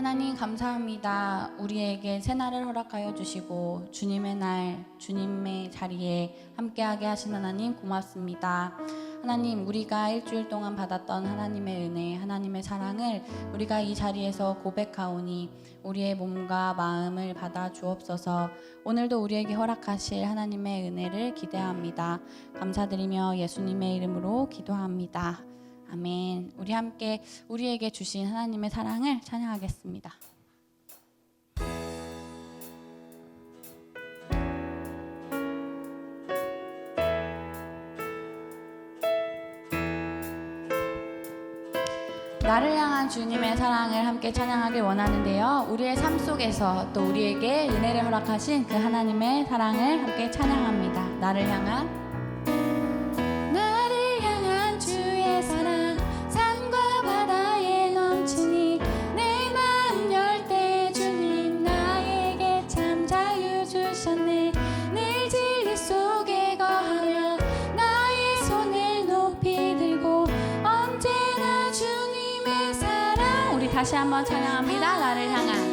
하나님 감사합니다. 우리에게 새날을 허락하여 주시고 주님의 날, 주님의 자리에 함께하게 하신 하나님 고맙습니다. 하나님, 우리가 일주일 동안 받았던 하나님의 은혜, 하나님의 사랑을 우리가 이 자리에서 고백하오니 우리의 몸과 마음을 받아 주옵소서. 오늘도 우리에게 허락하실 하나님의 은혜를 기대합니다. 감사드리며 예수님의 이름으로 기도합니다. 아멘. 우리 함께 우리에게 주신 하나님의 사랑을 찬양하겠습니다. 나를 향한 주님의 사랑을 함께 찬양하길 원하는데요. 우리의 삶 속에서 또 우리에게 은혜를 허락하신 그 하나님의 사랑을 함께 찬양합니다. 나를 향한 주의 사랑 산과 바다에 넘치니 내 마음 열 때 주님 나에게 참 자유 주셨네. 늘 진리 속에 거하며 나의 손을 높이 들고 언제나 주님의 사랑. 우리 다시 한번 찬양합니다. 나를 향한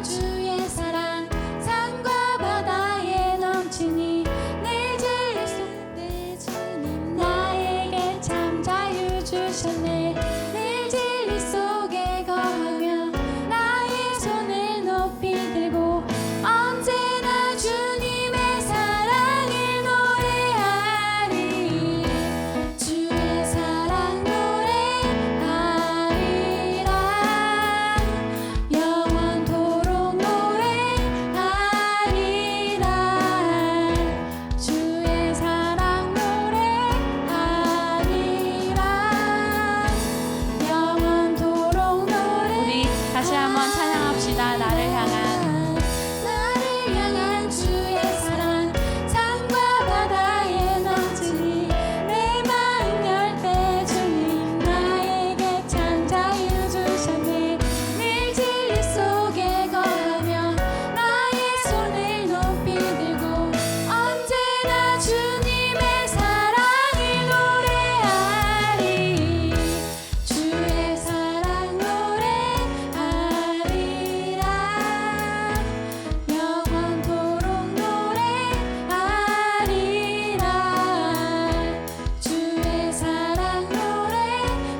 주의 사랑 산과 바다에 넘치니 내 진리 속에 주님 나에게 참 자유 주셨네. 늘 진리 속에 거하며 나의 손을 높이 들고 언제나 주님의 사랑을 노래하리. 주의 사랑 노래하리라. 영원토록 노래하리라. 주의 사랑 노래하리라. 영원토록 노래. 우리 다시 한번 찬양합시다. 나를 향한 주의 사랑 산과 바다에 넘치니 내 마음 열 때 주님 나에게 참 자유 주셨네. 늘 진리 속에 거하며 나의 손을 높이 들고 언제나 주님의 사랑을 노래하리. 주의 사랑 노래하리라. 영원토록 노래하리라. 주의 사랑 노래하리라.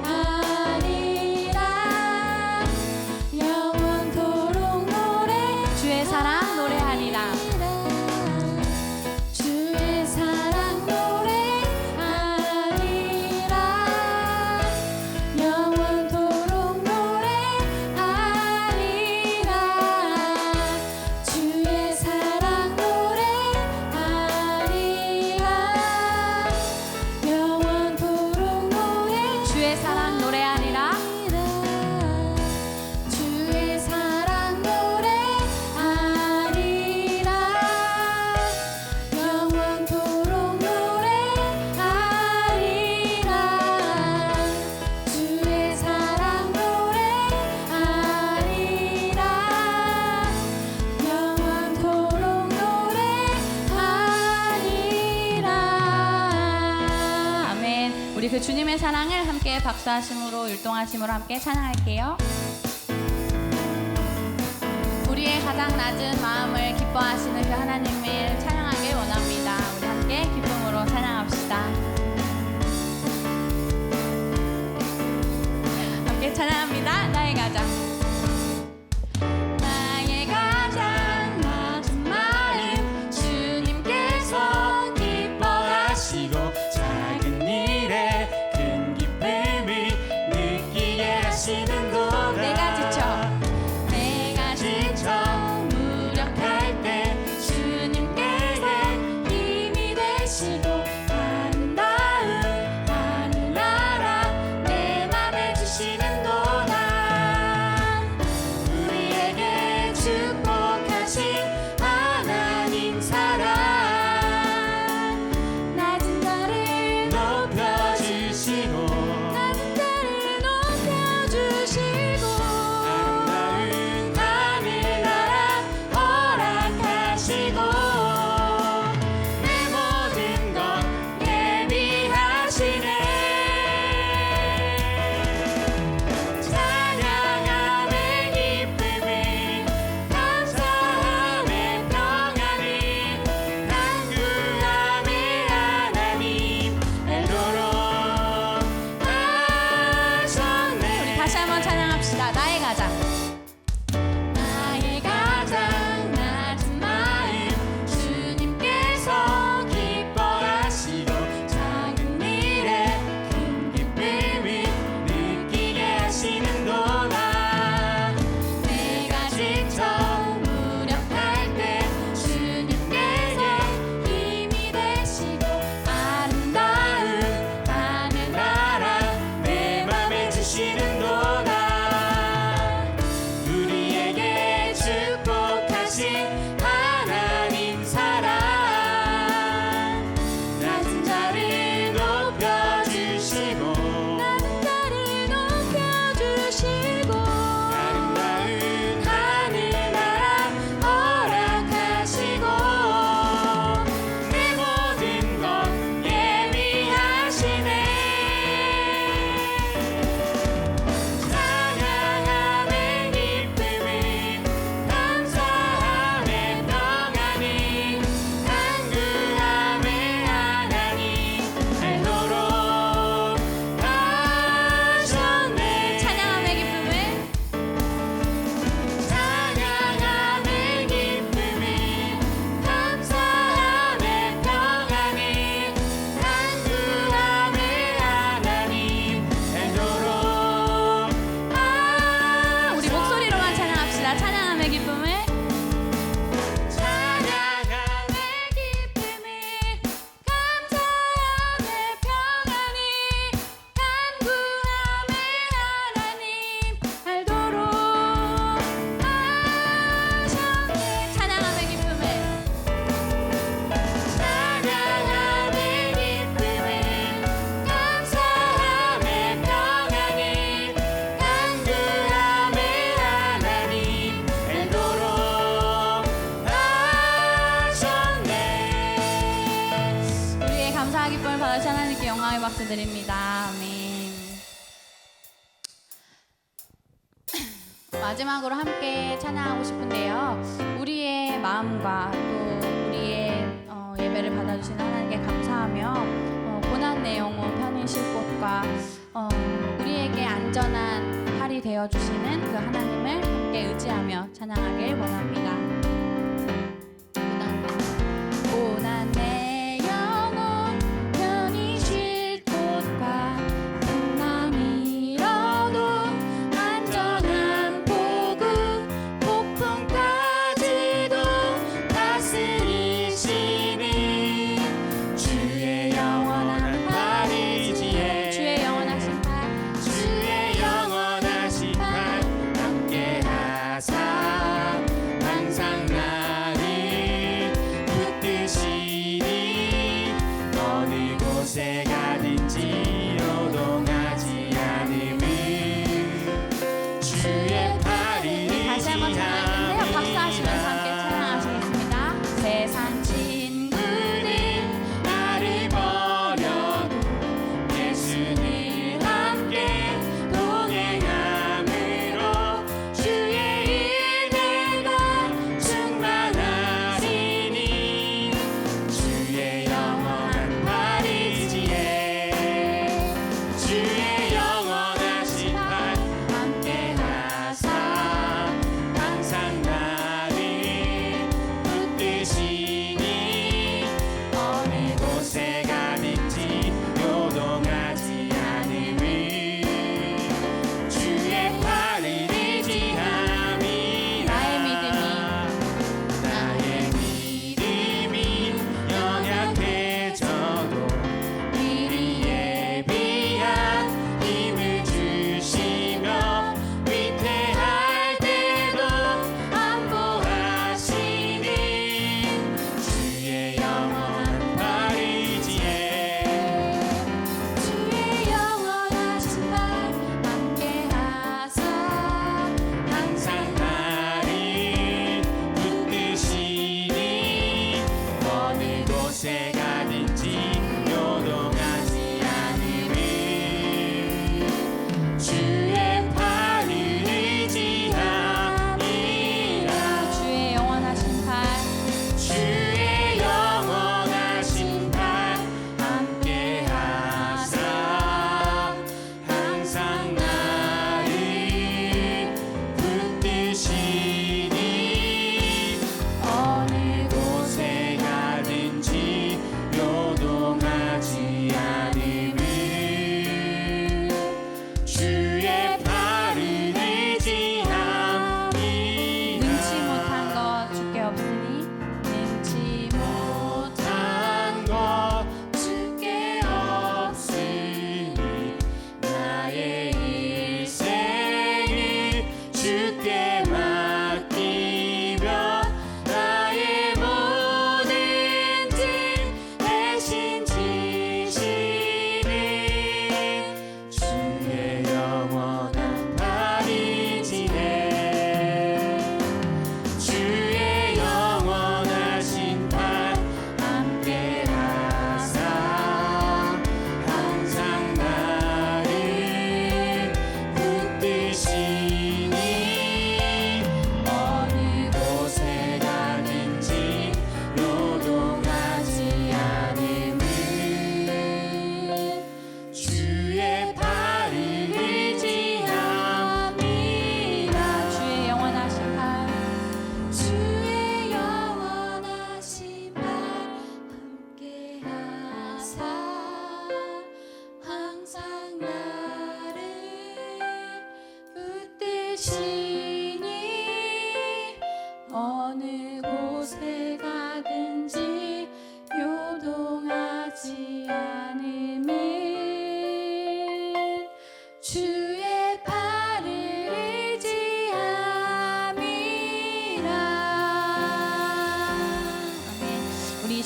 영원토록 노래. 주의 사랑 노래하리라. 주의 사랑 노래하리라. 영원토록 노래하리라. 주의 사랑 노래하리라. 영원토록 노래. 주의 사랑 노래하리라. 주의 사랑 노래하리라. 영원토록 노래하리라. 주의 사랑 노래하리라. 영원토록 노래하리라. 아멘. 우리 그 주님의 사랑을 함께 박수하심으로 율동하심으로 함께 찬양할게요. 우리의 가장 낮은 마음을 기뻐하시는 그 하나님을 찬양하길 원합니다. 우리 함께 기쁨으로 찬양합시다. 함께 찬양합니다. 나의 가장 낮은 마음 주님께서 기뻐하시고 작은 일에 큰 기쁨을 느끼게 하시는도다. 내가 지쳐 무력할 때 주님께서 힘이 되시고 아름다운 하늘나라 내 맘에 주시는도다. 다시 한번 찬양합시다. 나의 가장. 나의 가장 낮은 마음 주님께서 기뻐하시고 작은 일에 큰 기쁨을 느끼게 하시는도다. 내가 지쳐 무력할 때 주님께서 힘이 되시고 아름다운 하늘나라 내 맘에 주시는도다. 우리에게 축복하신 하나님 사랑 낮은 자를 높여주시고 아름다운 하늘나라 허락하시고 내 모든 것 예비하시네. 찬양함의 기쁨을 감사함의 평안을 간구함의 하나님 알도록 하셨네. 찬양함의 기쁨을 찬양함의 기쁨을 감사함의 평안을 간구함의 하나님 알도록 우리 목소리로만 찬양합시다. 찬양함의 기쁨을 찬양함의 기쁨을 감사함의 평안을 간구함의 하나님 알도록 하셨네. 찬양함의 기쁨을 찬양함의 기쁨을 감사함의 평안을 간구함의 하나님 알도록 하셨네. 우리의 감사와 기쁨을 받으신 하나님께 영광의 박수 드립니다. 아멘. 마지막으로 함께 찬양하고 싶은데요. 우리의 마음과 또 우리의 예배를 받아주신 하나님께 감사하며 고난 내용은 편히쉴 곳과 우리에게 안전한 팔이 되어주시는 그 하나님을 함께 의지하며 찬양하길 원합니다. 고난 내 영혼 편히 쉴 곳과 풍랑 밀어도 안전한 보급 폭풍까지도 다스리시는 주의 영원한 팔이지에 주의 영원하신 팔 주의 영원하신 팔 함께 하사 항상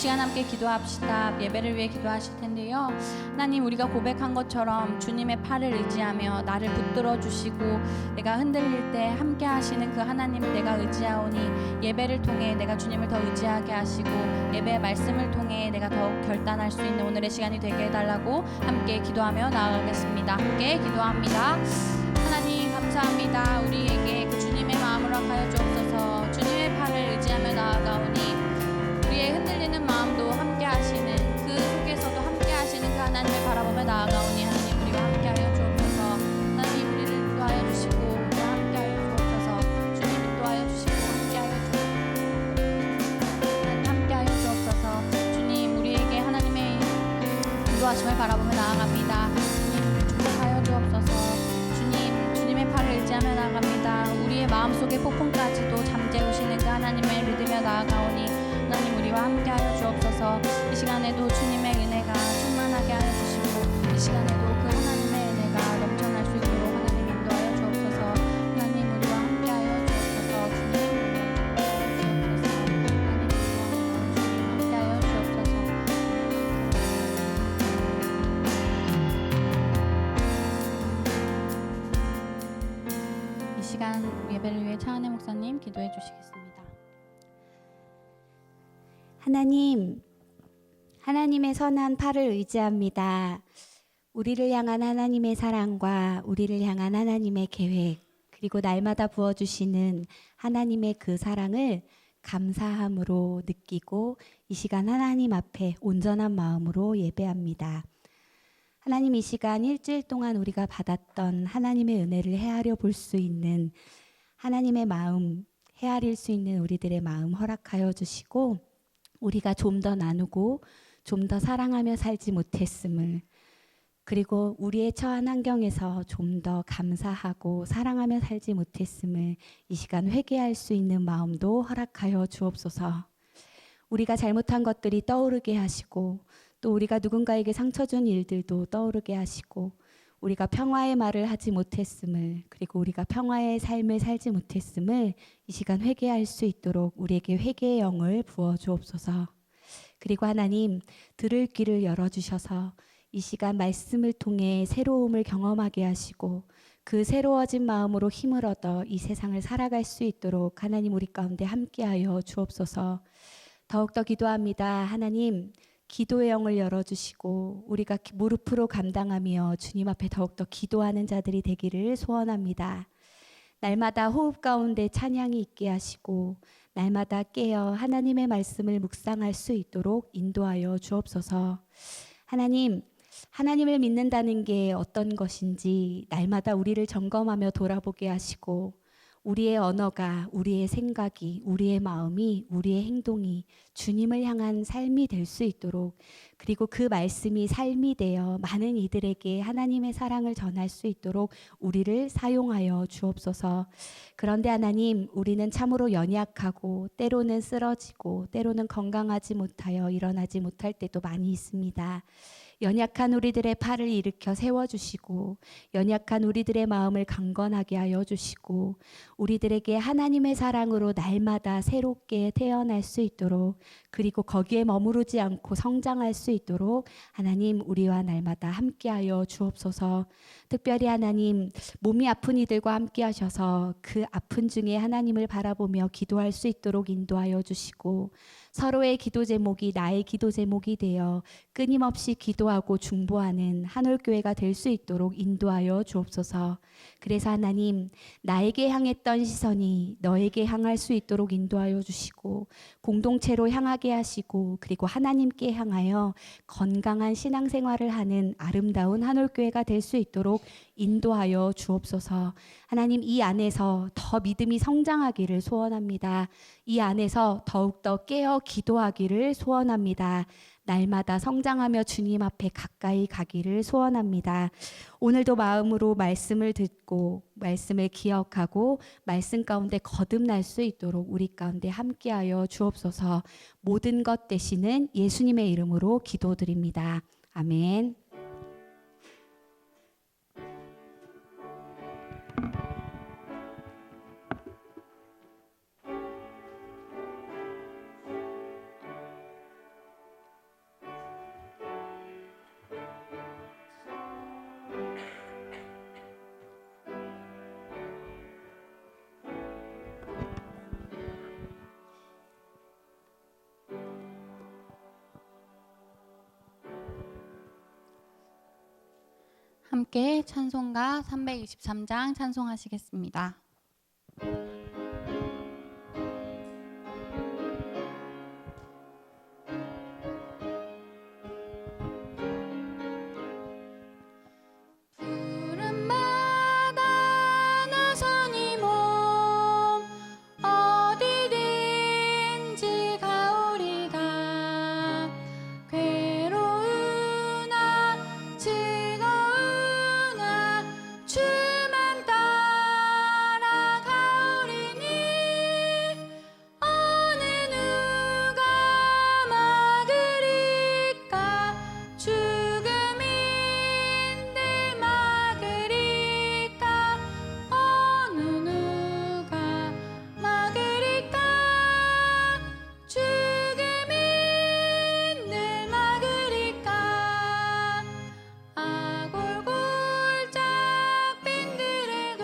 시간 함께 기도합시다. 예배를 위해 기도하실 텐데요. 하나님, 우리가 고백한 것처럼 주님의 팔을 의지하며 나를 붙들어 주시고 내가 흔들릴 때 함께 하시는 그 하나님을 내가 의지하오니 예배를 통해 내가 주님을 더 의지하게 하시고 예배의 말씀을 통해 내가 더욱 결단할 수 있는 오늘의 시간이 되게 해달라고 함께 기도하며 나아가겠습니다. 함께 기도합니다. 하나님 감사합니다. 우리에게 그 주님의 마음을 허락하여 주옵소서. 주님의 팔을 의지하며 나아가오니 우리의 흔들리는 마음도 함께 하시는 그 속에서도 함께 하시는 그 하나님을 바라보며 나아가오니 하나님 우리와 함께하여 주옵소서. 하나님 우리를 인도하여 주시고 우리와 함께하여 주옵소서. 주님 인도하여 주시고 함께하여 주옵소서. 하나님 함께하여 주옵소서. 주님 우리에게 하나님의 인도하심을 바라보며 나아갑니다. 주님 축복하여 주옵소서. 주님의 팔을 의지하며 나아갑니다. 우리의 마음속의 폭풍까지도 잠재우시는 그 하나님을 믿으며 나아가오니 하나님 우리와 함께하여 주옵소서. 이 시간에도 주님의 은혜가 충만하게 하여 주시고 이 시간에도 그 하나님의 은혜가 넘쳐날 수 있도록 하나님 인도하여 주옵소서. 하나님 우리와 함께하여 주옵소서. 주님 함께하여 주옵소서. 이 시간 예배를 위해 차은혜 목사님 기도해 주시겠습니다. 하나님, 하나님의 선한 팔을 의지합니다. 우리를 향한 하나님의 사랑과 우리를 향한 하나님의 계획, 그리고 날마다 부어주시는 하나님의 그 사랑을 감사함으로 느끼고 이 시간 하나님 앞에 온전한 마음으로 예배합니다. 하나님, 이 시간 일주일 동안 우리가 받았던 하나님의 은혜를 헤아려 볼 수 있는 하나님의 마음, 헤아릴 수 있는 우리들의 마음 허락하여 주시고 우리가 좀 더 나누고 좀 더 사랑하며 살지 못했음을, 그리고 우리의 처한 환경에서 좀 더 감사하고 사랑하며 살지 못했음을 이 시간 회개할 수 있는 마음도 허락하여 주옵소서. 우리가 잘못한 것들이 떠오르게 하시고 또 우리가 누군가에게 상처 준 일들도 떠오르게 하시고 우리가 평화의 말을 하지 못했음을, 그리고 우리가 평화의 삶을 살지 못했음을 이 시간 회개할 수 있도록 우리에게 회개의 영을 부어 주옵소서. 그리고 하나님, 들을 귀를 열어주셔서 이 시간 말씀을 통해 새로움을 경험하게 하시고 그 새로워진 마음으로 힘을 얻어 이 세상을 살아갈 수 있도록 하나님 우리 가운데 함께하여 주옵소서. 더욱더 기도합니다. 하나님, 기도의 영을 열어주시고 우리가 무릎으로 감당하며 주님 앞에 더욱더 기도하는 자들이 되기를 소원합니다. 날마다 호흡 가운데 찬양이 있게 하시고 날마다 깨어 하나님의 말씀을 묵상할 수 있도록 인도하여 주옵소서. 하나님, 하나님을 믿는다는 게 어떤 것인지 날마다 우리를 점검하며 돌아보게 하시고 우리의 언어가, 우리의 생각이, 우리의 마음이, 우리의 행동이 주님을 향한 삶이 될 수 있도록, 그리고 그 말씀이 삶이 되어 많은 이들에게 하나님의 사랑을 전할 수 있도록 우리를 사용하여 주옵소서. 그런데 하나님, 우리는 참으로 연약하고 때로는 쓰러지고 때로는 건강하지 못하여 일어나지 못할 때도 많이 있습니다. 연약한 우리들의 팔을 일으켜 세워주시고 연약한 우리들의 마음을 강건하게 하여 주시고 우리들에게 하나님의 사랑으로 날마다 새롭게 태어날 수 있도록, 그리고 거기에 머무르지 않고 성장할 수 있도록 하나님 우리와 날마다 함께하여 주옵소서. 특별히 하나님, 몸이 아픈 이들과 함께 하셔서 그 아픈 중에 하나님을 바라보며 기도할 수 있도록 인도하여 주시고 서로의 기도 제목이 나의 기도 제목이 되어 끊임없이 기도하고 중보하는 한올교회가 될 수 있도록 인도하여 주옵소서. 그래서 하나님, 나에게 향했던 시선이 너에게 향할 수 있도록 인도하여 주시고 공동체로 향하게 하시고 그리고 하나님께 향하여 건강한 신앙생활을 하는 아름다운 한올교회가 될 수 있도록 인도하여 주옵소서. 하나님, 이 안에서 더 믿음이 성장하기를 소원합니다. 이 안에서 더욱더 깨어 기도하기를 소원합니다. 날마다 성장하며 주님 앞에 가까이 가기를 소원합니다. 오늘도 마음으로 말씀을 듣고 말씀을 기억하고 말씀 가운데 거듭날 수 있도록 우리 가운데 함께하여 주옵소서. 모든 것 되시는 예수님의 이름으로 기도드립니다. 아멘. 함께 찬송가 323장 찬송하시겠습니다. 푸른 바다 나선이 몸 어디든지 가오리다. 괴로우나 즐거우나 주만 따라가오리니. 어느 누가 막으리까. 죽음인들 막으리까. 어느 누가 막으리까. 죽음인들 막으리까. 아골골짝 빈들에도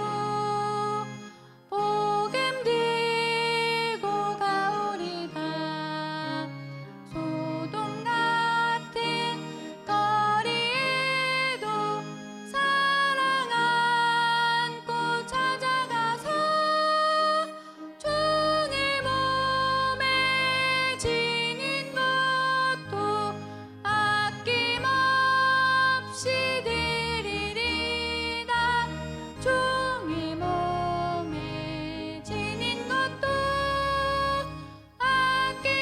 복음 들고 가오리다. 소돔 같은 거리에도 사랑 안고 찾아가서 종일 몸에 지닌 것도 아낌없이 드리리다. 종일 몸에 지닌 것도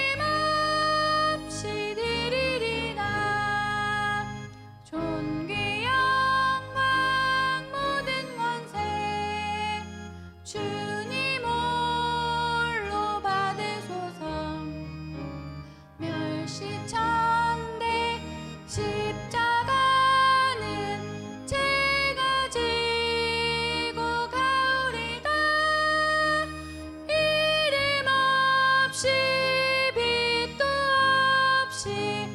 아낌없이 드리리다. 존귀 영광 모든 권세 주님 홀로 받으소서. 멸시천대 십자가는 제가 지고 가오리다. 이름 없이 빛도 없이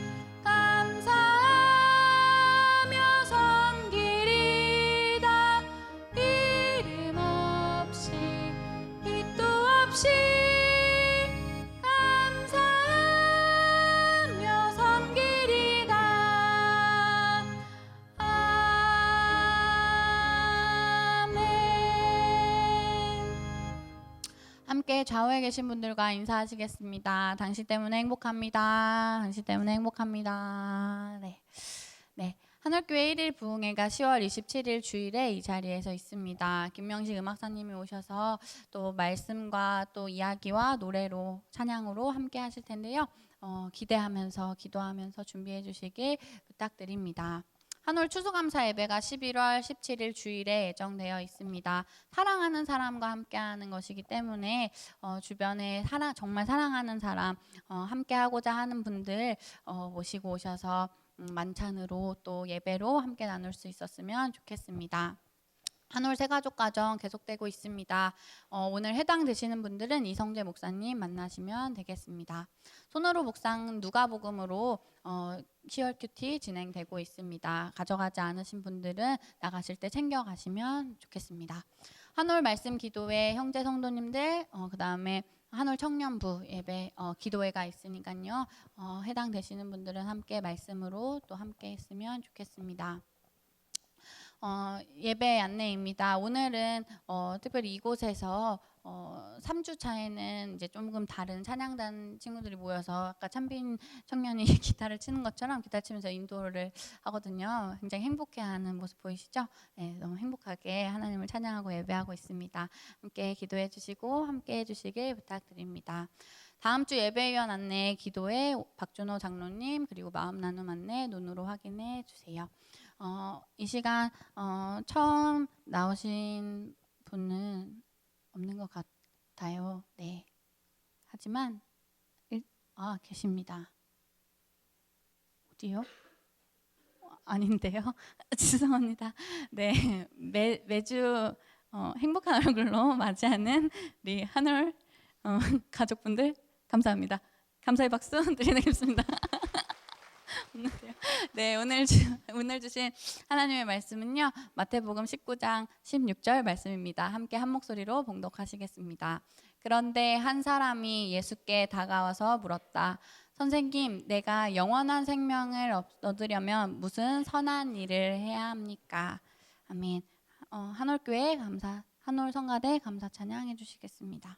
감사하며 섬기리다. 이름 없이 빛도 없이 감사하며 섬기리다. 아멘. 함께 좌우에 계신 분들과 인사하시겠습니다. 당신 때문에 행복합니다. 당신 때문에 행복합니다. 네. 한올교회 1일 부흥회가 10월 27일 주일에 이 자리에서 있습니다. 김명식 음악사님이 오셔서 또 말씀과 또 이야기와 노래로 찬양으로 함께 하실 텐데요. 기대하면서 기도하면서 준비해 주시길 부탁드립니다. 한올 추수감사 예배가 11월 17일 주일에 예정되어 있습니다. 사랑하는 사람과 함께하는 것이기 때문에 주변에 정말 사랑하는 사람 함께하고자 하는 분들 모시고 오셔서 만찬으로 또 예배로 함께 나눌 수 있었으면 좋겠습니다. 한올 새가족 가정 계속되고 있습니다. 오늘 해당되시는 분들은 이성재 목사님 만나시면 되겠습니다. 손으로 묵상 누가복음으로 시월 큐티 진행되고 있습니다. 가져가지 않으신 분들은 나가실 때 챙겨가시면 좋겠습니다. 한올 말씀 기도회 형제 성도님들 그 다음에 한올 청년부 예배 기도회가 있으니까요. 해당되시는 분들은 함께 말씀으로 또 함께 했으면 좋겠습니다. 예배 안내입니다. 오늘은 특별히 이곳에서 3주 차에는 이제 조금 다른 찬양단 친구들이 모여서 아까 찬빈 청년이 기타를 치는 것처럼 기타 치면서 인도를 하거든요. 굉장히 행복해하는 모습 보이시죠? 네, 너무 행복하게 하나님을 찬양하고 예배하고 있습니다. 함께 기도해 주시고 함께 해주시길 부탁드립니다. 다음 주 예배위원 안내 기도에 박준호 장로님 그리고 마음 나눔 안내 눈으로 확인해 주세요. 이 시간 처음 나오신 분은 없는 것 같아요. 네. 하지만 계십니다. 어디요? 아닌데요. 죄송합니다. 네, 매주 행복한 얼굴로 맞이하는 우리 한올 가족분들 감사합니다. 감사의 박수 드리겠습니다. 네, 오늘 주신 하나님의 말씀은요. 마태복음 19장 16절 말씀입니다. 함께 한 목소리로 봉독하시겠습니다. 그런데 한 사람이 예수께 다가와서 물었다. 선생님, 내가 영원한 생명을 얻으려면 무슨 선한 일을 해야 합니까? 아멘. 한올교회 한올 성가대 감사 찬양해 주시겠습니다.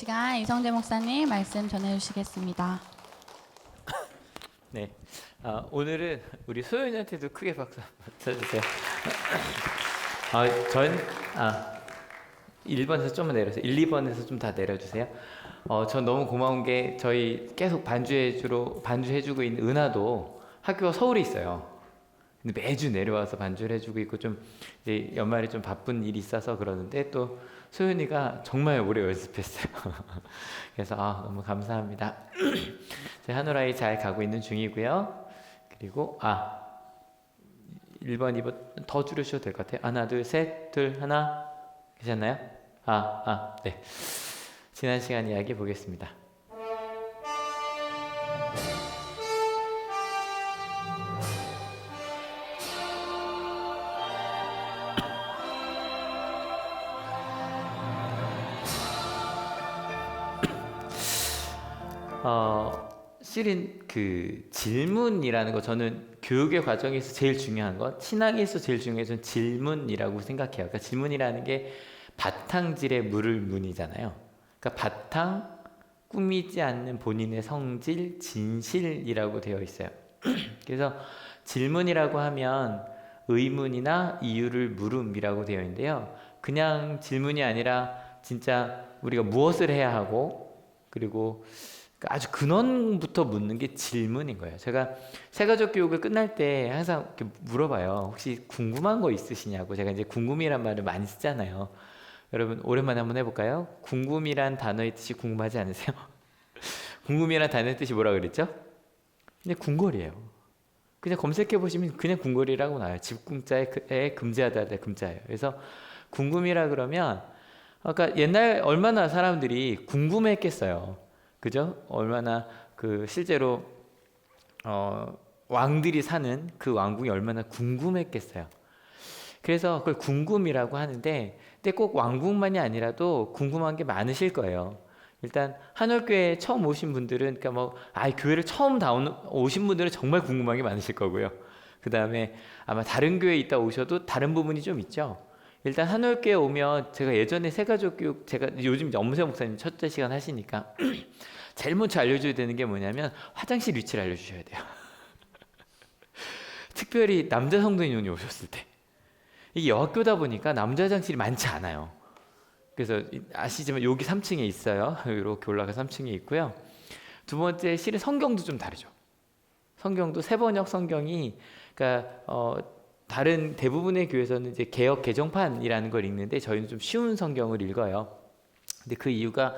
시간 이성재 목사님 말씀 전해주시겠습니다. 네, 오늘은 우리 소연이한테도 크게 박수 쳐주세요. 전 1번에서 좀만 내려주세요. 1, 2번에서 좀 다 내려주세요. 전 너무 고마운 게 저희 계속 반주해주고 있는 은하도 학교가 서울에 있어요. 근데 매주 내려와서 반주를 해주고 있고 좀 이제 연말에 좀 바쁜 일이 있어서 그러는데 또 소연이가 정말 오래 연습했어요. 그래서 너무 감사합니다. 제 한우라이 잘 가고 있는 중이고요. 그리고 1번, 2번 더 줄여주셔도 될 것 같아요. 하나, 둘, 셋, 둘, 하나. 괜찮나요? 네. 지난 시간 이야기 보겠습니다. 실은 그 질문이라는 거 저는 교육의 과정에서 제일 중요한 것, 신앙에서 제일 중요한 건 질문이라고 생각해요. 그러니까 질문이라는 게 바탕질에 물을 문이잖아요. 그러니까 바탕, 꾸미지 않는 본인의 성질, 진실이라고 되어 있어요. 그래서 질문이라고 하면 의문이나 이유를 물음이라고 되어 있는데요. 그냥 질문이 아니라 진짜 우리가 무엇을 해야 하고 그리고 아주 근원부터 묻는 게 질문인 거예요. 제가 새가족 교육을 끝날 때 항상 이렇게 물어봐요. 혹시 궁금한 거 있으시냐고. 제가 이제 궁금이란 말을 많이 쓰잖아요. 여러분 오랜만에 한번 해볼까요? 궁금이란 단어의 뜻이 궁금하지 않으세요? 궁금이란 단어의 뜻이 뭐라 그랬죠? 그냥 궁궐이에요. 그냥 검색해 보시면 그냥 궁궐이라고 나와요. 집궁자에 금지하다 금자예요. 그래서 궁금이라 그러면 아까 옛날 얼마나 사람들이 궁금했겠어요. 그죠? 얼마나 실제로 왕들이 사는 그 왕궁이 얼마나 궁금했겠어요. 그래서 그걸 궁금이라고 하는데, 근데 꼭 왕궁만이 아니라도 궁금한 게 많으실 거예요. 일단 한올교회 처음 오신 분들은, 그러니까 교회를 처음 오신 분들은 정말 궁금한 게 많으실 거고요. 그 다음에 아마 다른 교회에 있다 오셔도 다른 부분이 좀 있죠. 일단 한올교회 오면 제가 예전에 새가족교육, 제가 요즘 엄세 목사님 첫째 시간 하시니까 제일 먼저 알려줘야 되는 게 뭐냐면 화장실 위치를 알려주셔야 돼요. 특별히 남자 성도인이 오셨을 때. 이게 여학교다 보니까 남자 화장실이 많지 않아요. 그래서 아시지만 여기 3층에 있어요. 이렇게 올라가 3층에 있고요. 두 번째, 실은 성경도 좀 다르죠. 성경도 세번역 성경이, 그러니까 다른 대부분의 교회에서는 이제 개역 개정판이라는 걸 읽는데 저희는 좀 쉬운 성경을 읽어요. 근데 그 이유가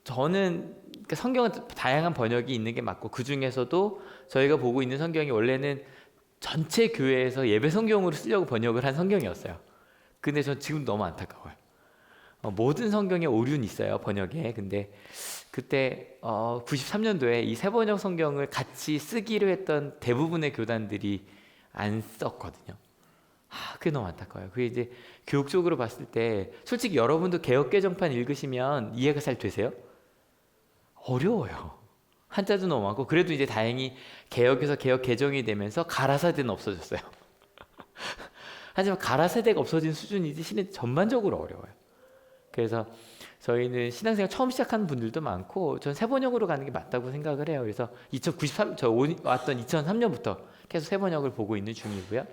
저는 그러니까 성경은 다양한 번역이 있는 게 맞고 그 중에서도 저희가 보고 있는 성경이 원래는 전체 교회에서 예배 성경으로 쓰려고 번역을 한 성경이었어요. 근데 전 지금 너무 안타까워요. 모든 성경에 오류는 있어요, 번역에. 근데 그때 93년도에 이 세번역 성경을 같이 쓰기로 했던 대부분의 교단들이 안 썼거든요. 그게 너무 안타까워요. 그게 이제 교육적으로 봤을 때 솔직히 여러분도 개역개정판 읽으시면 이해가 잘 되세요? 어려워요. 한자도 너무 많고. 그래도 이제 다행히 개역에서 개역 개정이 되면서 가라사대는 없어졌어요. 하지만 가라사대가 없어진 수준이지 실은 전반적으로 어려워요. 그래서 저희는 신앙생활 처음 시작하는 분들도 많고 전 세번역으로 가는 게 맞다고 생각을 해요. 그래서 저 왔던 2003년부터 계속 세번역을 보고 있는 중이고요.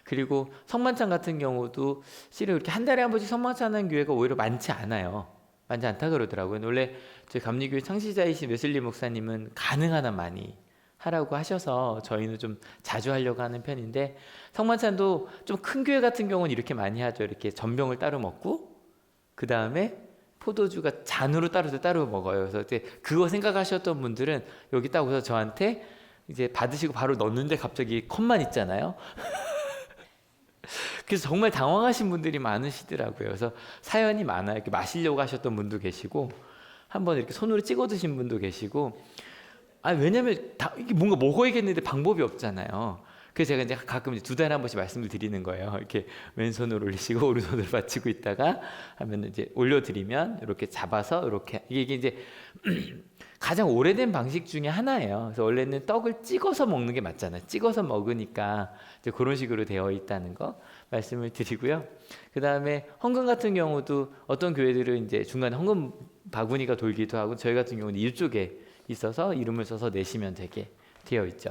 그리고 성만찬 같은 경우도 실은 이렇게 한 달에 한 번씩 성만찬 하는 교회가 오히려 많지 않아요. 많지 않다 그러더라고요. 원래 저희 감리교회 창시자이신 웨슬리 목사님은 가능한 한 많이 하라고 하셔서 저희는 좀 자주 하려고 하는 편인데, 성만찬도 좀 큰 교회 같은 경우는 이렇게 많이 하죠. 이렇게 전병을 따로 먹고 그 다음에 포도주가 잔으로 따로 먹어요. 그래서 이제 그거 생각하셨던 분들은 여기 딱 오셔서 저한테 이제 받으시고 바로 넣는데 갑자기 컵만 있잖아요. 그래서 정말 당황하신 분들이 많으시더라고요. 그래서 사연이 많아요. 이렇게 마시려고 하셨던 분도 계시고 한번 이렇게 손으로 찍어 드신 분도 계시고, 왜냐면 이게 뭔가 먹어야겠는데 방법이 없잖아요. 그래서 제가 이제 가끔 이제 2달에 한 번씩 말씀을 드리는 거예요. 이렇게 왼손을 올리시고 오른손을 받치고 있다가 하면 이제 올려드리면 이렇게 잡아서 이렇게 이게 이제 가장 오래된 방식 중에 하나예요. 그래서 원래는 떡을 찍어서 먹는 게 맞잖아요. 찍어서 먹으니까 이제 그런 식으로 되어 있다는 거 말씀을 드리고요. 그 다음에 헌금 같은 경우도 어떤 교회들은 이제 중간에 헌금 바구니가 돌기도 하고, 저희 같은 경우는 이쪽에 있어서 이름을 써서 내시면 되게 되어 있죠.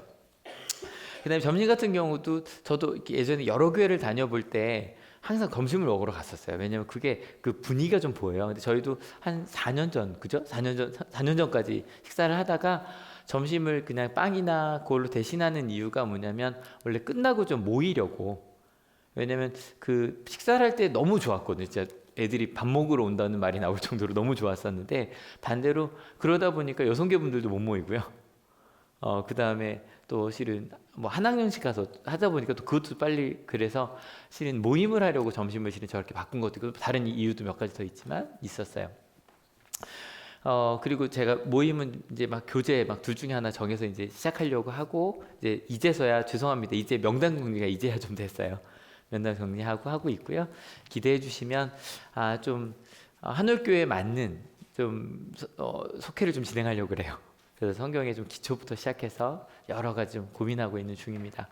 그 다음에 점심 같은 경우도 저도 예전에 여러 교회를 다녀볼 때 항상 점심을 먹으러 갔었어요. 왜냐면 그게 그 분위기가 좀 보여요. 근데 저희도 한 4년 전, 그죠? 4년 전까지 식사를 하다가 점심을 그냥 빵이나 그걸로 대신하는 이유가 뭐냐면 원래 끝나고 좀 모이려고. 왜냐면 그 식사를 할 때 너무 좋았거든요. 진짜 애들이 밥 먹으러 온다는 말이 나올 정도로 너무 좋았었는데, 반대로 그러다 보니까 여성계분들도 못 모이고요. 그 다음에 또 실은 뭐 한 학년씩 가서 하다 보니까 또 그것도 빨리, 그래서 실은 모임을 하려고 점심을 실은 저렇게 바꾼 것도 있고, 다른 이유도 몇 가지 더 있지만 있었어요. 그리고 제가 모임은 이제 막 교재 막 둘 중에 하나 정해서 이제 시작하려고 하고, 이제서야 죄송합니다. 이제 명단 정리가 이제야 좀 됐어요. 명단 정리하고 하고 있고요. 기대해 주시면 좀 한올교회에 맞는 좀 속회를 좀 진행하려고 그래요. 그래서 성경의 좀 기초부터 시작해서 여러 가지 좀 고민하고 있는 중입니다.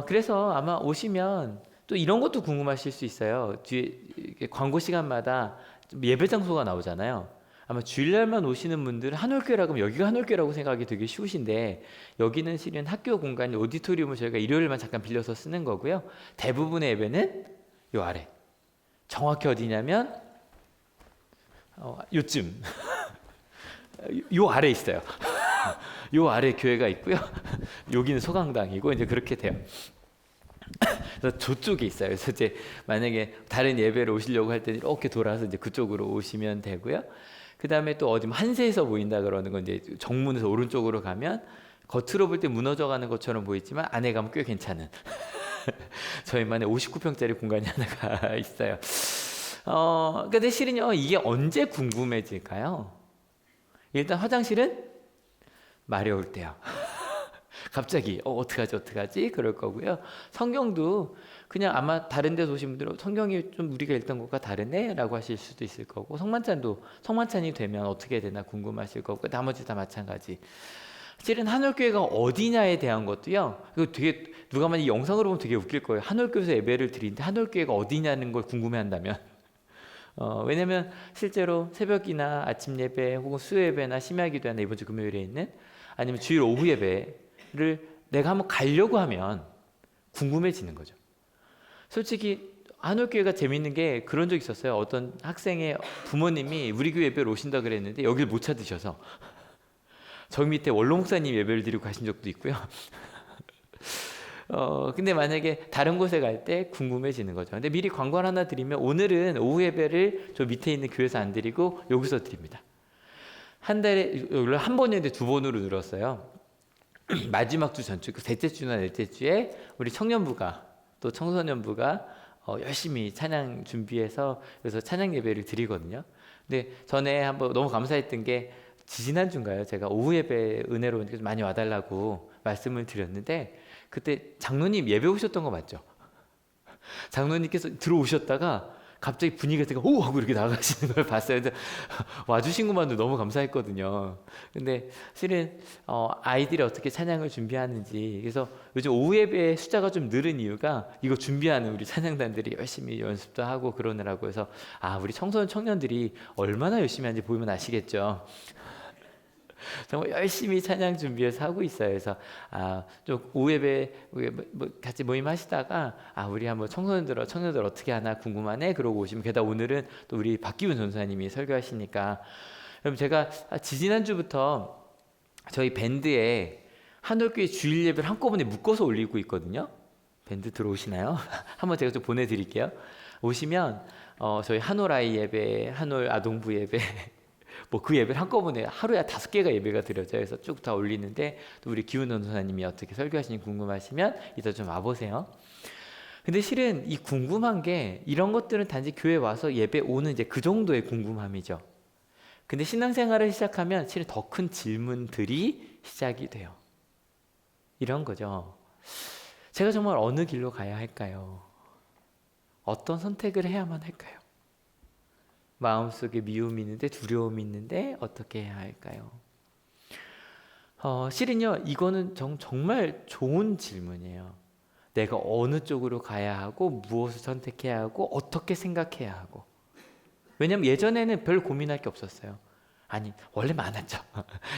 그래서 아마 오시면 또 이런 것도 궁금하실 수 있어요. 뒤에 이렇게 광고 시간마다 좀 예배 장소가 나오잖아요. 아마 주일날만 오시는 분들은 한올교회라고 하면 여기가 한올교회라고 생각하기 되게 쉬우신데, 여기는 실은 학교 공간 오디토리움을 저희가 일요일만 잠깐 빌려서 쓰는 거고요. 대부분의 예배는 요 아래, 정확히 어디냐면 요쯤 요 아래 있어요. 요 아래 교회가 있고요. 여기는 소강당이고 이제 그렇게 돼요. 그래서 저쪽에 있어요. 그래서 이제 만약에 다른 예배를 오시려고 할 때는 이렇게 돌아서 이제 그쪽으로 오시면 되고요. 그 다음에 또 어디 한세에서 보인다 그러는 건 이제 정문에서 오른쪽으로 가면 겉으로 볼 때 무너져가는 것처럼 보이지만 안에 가면 꽤 괜찮은 저희만의 59평짜리 공간이 하나가 있어요. 근데 실은요, 이게 언제 궁금해질까요? 일단 화장실은 마려울 때요. 갑자기 어떡하지 그럴 거고요. 성경도 그냥 아마 다른 데서 오신 분들은 성경이 좀 우리가 읽던 것과 다르네 라고 하실 수도 있을 거고, 성만찬도 성만찬이 되면 어떻게 되나 궁금하실 거고, 나머지 다 마찬가지. 실은 한올교회가 어디냐에 대한 것도요, 이거 되게 누가 만약 이 영상으로 보면 되게 웃길 거예요. 한올교회에서 예배를 드리는데 한올교회가 어디냐는 걸 궁금해한다면 왜냐면 실제로 새벽이나 아침 예배 혹은 수요 예배나 심야 기도회나 이번 주 금요일에 있는, 아니면 주일 오후 예배를 내가 한번 가려고 하면 궁금해지는 거죠. 솔직히 한올교회가 재밌는 게 그런 적 있었어요. 어떤 학생의 부모님이 우리 교회 예배를 오신다 그랬는데 여길 못 찾으셔서 저기 밑에 원로 목사님 예배를 드리고 가신 적도 있고요. 근데 만약에 다른 곳에 갈 때 궁금해지는 거죠. 근데 미리 광고를 하나 드리면, 오늘은 오후 예배를 저 밑에 있는 교회에서 안 드리고 여기서 드립니다. 한 달에 원래 한 번인데 두 번으로 늘었어요. 마지막 주 전주, 그 셋째 주나 넷째 주에 우리 청년부가 또 청소년부가 열심히 찬양 준비해서 그래서 찬양 예배를 드리거든요. 근데 전에 한번 너무 감사했던 게, 지난주인가요? 제가 오후 예배 은혜로 많이 와달라고 말씀을 드렸는데, 그때 장로님 예배 오셨던 거 맞죠? 장로님께서 들어오셨다가 갑자기 분위기가 되게 오 하고 이렇게 나가시는 걸 봤어요. 근데 와주신 것만도 너무 감사했거든요. 근데 실은 아이들이 어떻게 찬양을 준비하는지, 그래서 요즘 오후 예배 숫자가 좀 늘은 이유가 이거 준비하는 우리 찬양단들이 열심히 연습도 하고 그러느라고 해서, 우리 청소년 청년들이 얼마나 열심히 하는지 보면 아시겠죠. 정말 열심히 찬양 준비해서 하고 있어요. 그래서 좀 오후 예배 같이 모임하시다가 우리 한번 청년들 어떻게 하나 궁금하네 그러고 오시면, 게다가 오늘은 또 우리 박기훈 전사님이 설교하시니까, 그럼 제가 지지난주부터 저희 밴드에 한올교회 주일 예배를 한꺼번에 묶어서 올리고 있거든요. 밴드 들어오시나요? 한번 제가 좀 보내드릴게요. 오시면 저희 한올 아이 예배, 한올 아동부 예배 뭐 그 예배를 한꺼번에 하루에 5개가 예배가 드려져요. 그래서 쭉 다 올리는데, 또 우리 기훈 전도사님이 어떻게 설교하시는지 궁금하시면 이따 좀 와보세요. 근데 실은 이 궁금한 게, 이런 것들은 단지 교회 와서 예배 오는 이제 그 정도의 궁금함이죠. 근데 신앙생활을 시작하면 실은 더 큰 질문들이 시작이 돼요. 이런 거죠. 제가 정말 어느 길로 가야 할까요? 어떤 선택을 해야만 할까요? 마음속에 미움이 있는데 두려움이 있는데 어떻게 해야 할까요? 실은요, 이거는 정말 좋은 질문이에요. 내가 어느 쪽으로 가야 하고 무엇을 선택해야 하고 어떻게 생각해야 하고. 왜냐면 예전에는 별 고민할 게 없었어요. 아니, 원래 많았죠.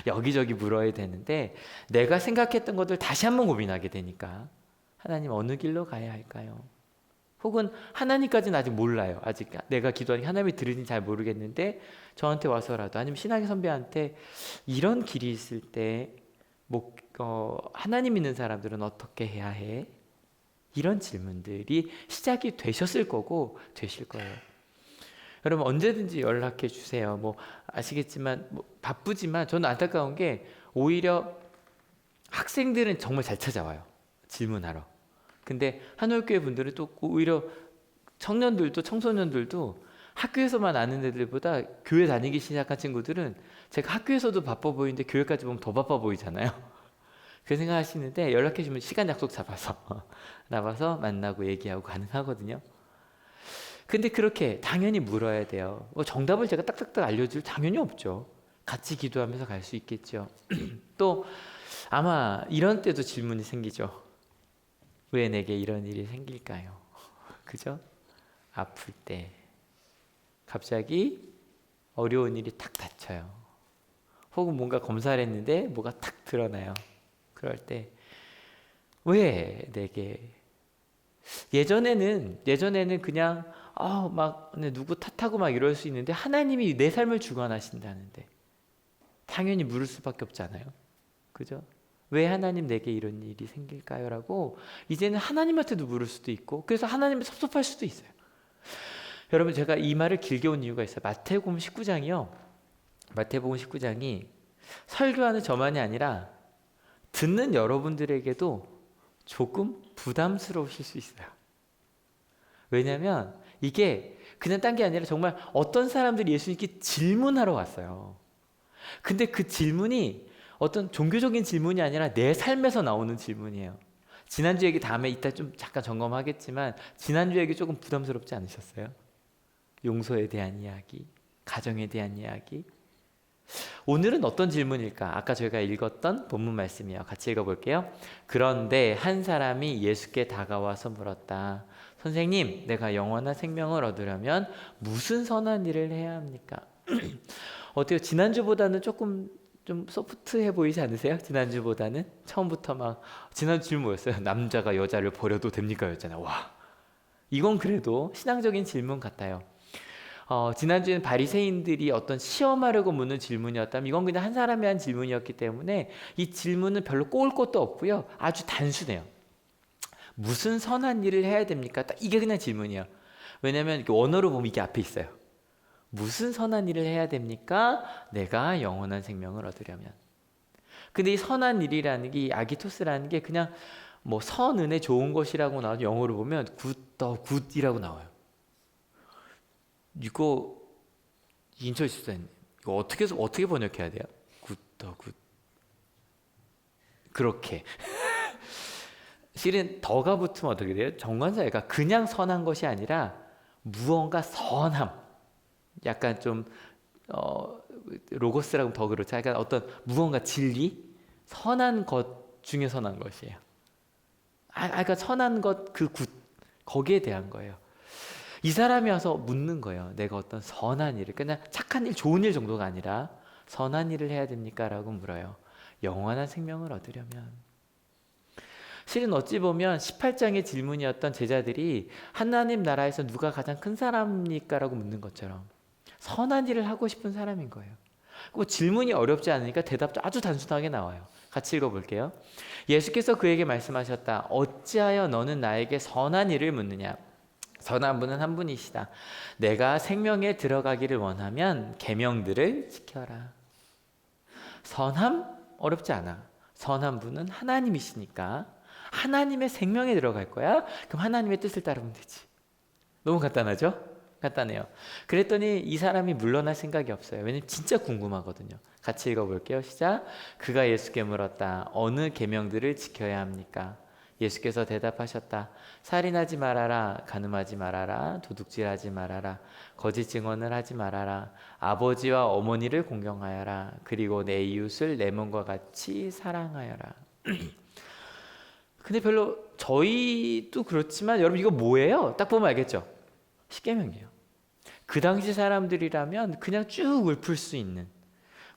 여기저기 물어야 되는데 내가 생각했던 것들 다시 한번 고민하게 되니까 하나님 어느 길로 가야 할까요? 혹은 하나님까지는 아직 몰라요. 아직 내가 기도하니 하나님이 들으니 잘 모르겠는데 저한테 와서라도, 아니면 신학의 선배한테 이런 길이 있을 때 하나님 믿는 사람들은 어떻게 해야 해? 이런 질문들이 시작이 되셨을 거고 되실 거예요. 여러분 언제든지 연락해 주세요. 아시겠지만 바쁘지만 저는 안타까운 게 오히려 학생들은 정말 잘 찾아와요. 질문하러. 근데 한올교회 분들은 또 오히려 청년들도 청소년들도 학교에서만 아는 애들보다 교회 다니기 시작한 친구들은 제가 학교에서도 바빠 보이는데 교회까지 보면 더 바빠 보이잖아요. 그 생각하시는데 연락해 주면 시간 약속 잡아서 나와서 만나고 얘기하고 가능하거든요. 근데 그렇게 당연히 물어야 돼요. 정답을 제가 딱딱딱 알려줄 당연히 없죠. 같이 기도하면서 갈 수 있겠죠. 또 아마 이런 때도 질문이 생기죠. 왜 내게 이런 일이 생길까요? 그죠? 아플 때 갑자기 어려운 일이 탁 닥쳐요. 혹은 뭔가 검사를 했는데 뭐가 탁 드러나요. 그럴 때 왜 내게, 예전에는 그냥 누구 탓하고 막 이럴 수 있는데 하나님이 내 삶을 주관하신다는데 당연히 물을 수밖에 없잖아요. 그죠? 왜 하나님 내게 이런 일이 생길까요? 라고 이제는 하나님한테도 물을 수도 있고, 그래서 하나님이 섭섭할 수도 있어요. 여러분 제가 이 말을 길게 온 이유가 있어요. 마태복음 19장이요. 마태복음 19장이 설교하는 저만이 아니라 듣는 여러분들에게도 조금 부담스러우실 수 있어요. 왜냐하면 이게 그냥 딴 게 아니라 정말 어떤 사람들이 예수님께 질문하러 왔어요. 근데 그 질문이 어떤 종교적인 질문이 아니라 내 삶에서 나오는 질문이에요. 지난주 얘기 다음에 이따 좀 잠깐 점검하겠지만 지난주 얘기 조금 부담스럽지 않으셨어요? 용서에 대한 이야기, 가정에 대한 이야기. 오늘은 어떤 질문일까? 아까 저희가 읽었던 본문 말씀이에요. 같이 읽어볼게요. 그런데 한 사람이 예수께 다가와서 물었다. 선생님, 내가 영원한 생명을 얻으려면 무슨 선한 일을 해야 합니까? 어때요? 지난주보다는 조금 좀 소프트해 보이지 않으세요? 지난주보다는? 처음부터 지난주 질문 뭐였어요? 남자가 여자를 버려도 됩니까? 였잖아요. 와, 이건 그래도 신앙적인 질문 같아요. 지난주에는 바리새인들이 어떤 시험하려고 묻는 질문이었다면 이건 그냥 한 사람이 한 질문이었기 때문에 이 질문은 별로 꼬을 것도 없고요. 아주 단순해요. 무슨 선한 일을 해야 됩니까? 딱 이게 그냥 질문이에요. 왜냐하면 이렇게 원어로 보면 이게 앞에 있어요. 무슨 선한 일을 해야 됩니까? 내가 영원한 생명을 얻으려면. 근데 이 선한 일이라는 게, 이 아기토스라는 게 그냥 선은혜 좋은 것이라고 나와서 영어로 보면 굿이라고 나와요. 이거 인철 집사님, 이거 어떻게 번역해야 돼요? 굿. 그렇게. 실은 더가 붙으면 어떻게 돼요? 정관사회가 그냥 선한 것이 아니라 무언가 선함. 약간 좀 로고스라고 더 그렇죠. 약간 어떤 무언가 진리, 선한 것 중에 선한 것이에요. 그러니까 선한 것, 그 굿, 거기에 대한 거예요. 이 사람이 와서 묻는 거예요. 내가 어떤 선한 일을, 그냥 착한 일, 좋은 일 정도가 아니라 선한 일을 해야 됩니까? 라고 물어요. 영원한 생명을 얻으려면. 실은 어찌 보면 18장의 질문이었던 제자들이 하나님 나라에서 누가 가장 큰 사람입니까? 라고 묻는 것처럼 선한 일을 하고 싶은 사람인 거예요. 질문이 어렵지 않으니까 대답도 아주 단순하게 나와요. 같이 읽어볼게요. 예수께서 그에게 말씀하셨다. 어찌하여 너는 나에게 선한 일을 묻느냐? 선한 분은 한 분이시다. 내가 생명에 들어가기를 원하면 계명들을 지켜라. 선함? 어렵지 않아. 선한 분은 하나님이시니까 하나님의 생명에 들어갈 거야. 그럼 하나님의 뜻을 따르면 되지. 너무 간단하죠? 간단해요. 그랬더니 이 사람이 물러날 생각이 없어요. 왜냐면 진짜 궁금하거든요. 같이 읽어볼게요. 시작. 그가 예수께 물었다. 어느 계명들을 지켜야 합니까? 예수께서 대답하셨다. 살인하지 말아라, 간음하지 말아라, 도둑질하지 말아라, 거짓 증언을 하지 말아라, 아버지와 어머니를 공경하여라, 그리고 내 이웃을 내 몸과 같이 사랑하여라. 근데 별로 저희도 그렇지만 여러분 이거 뭐예요? 딱 보면 알겠죠? 십계명이에요. 그 당시 사람들이라면 그냥 쭉 읊을 수 있는,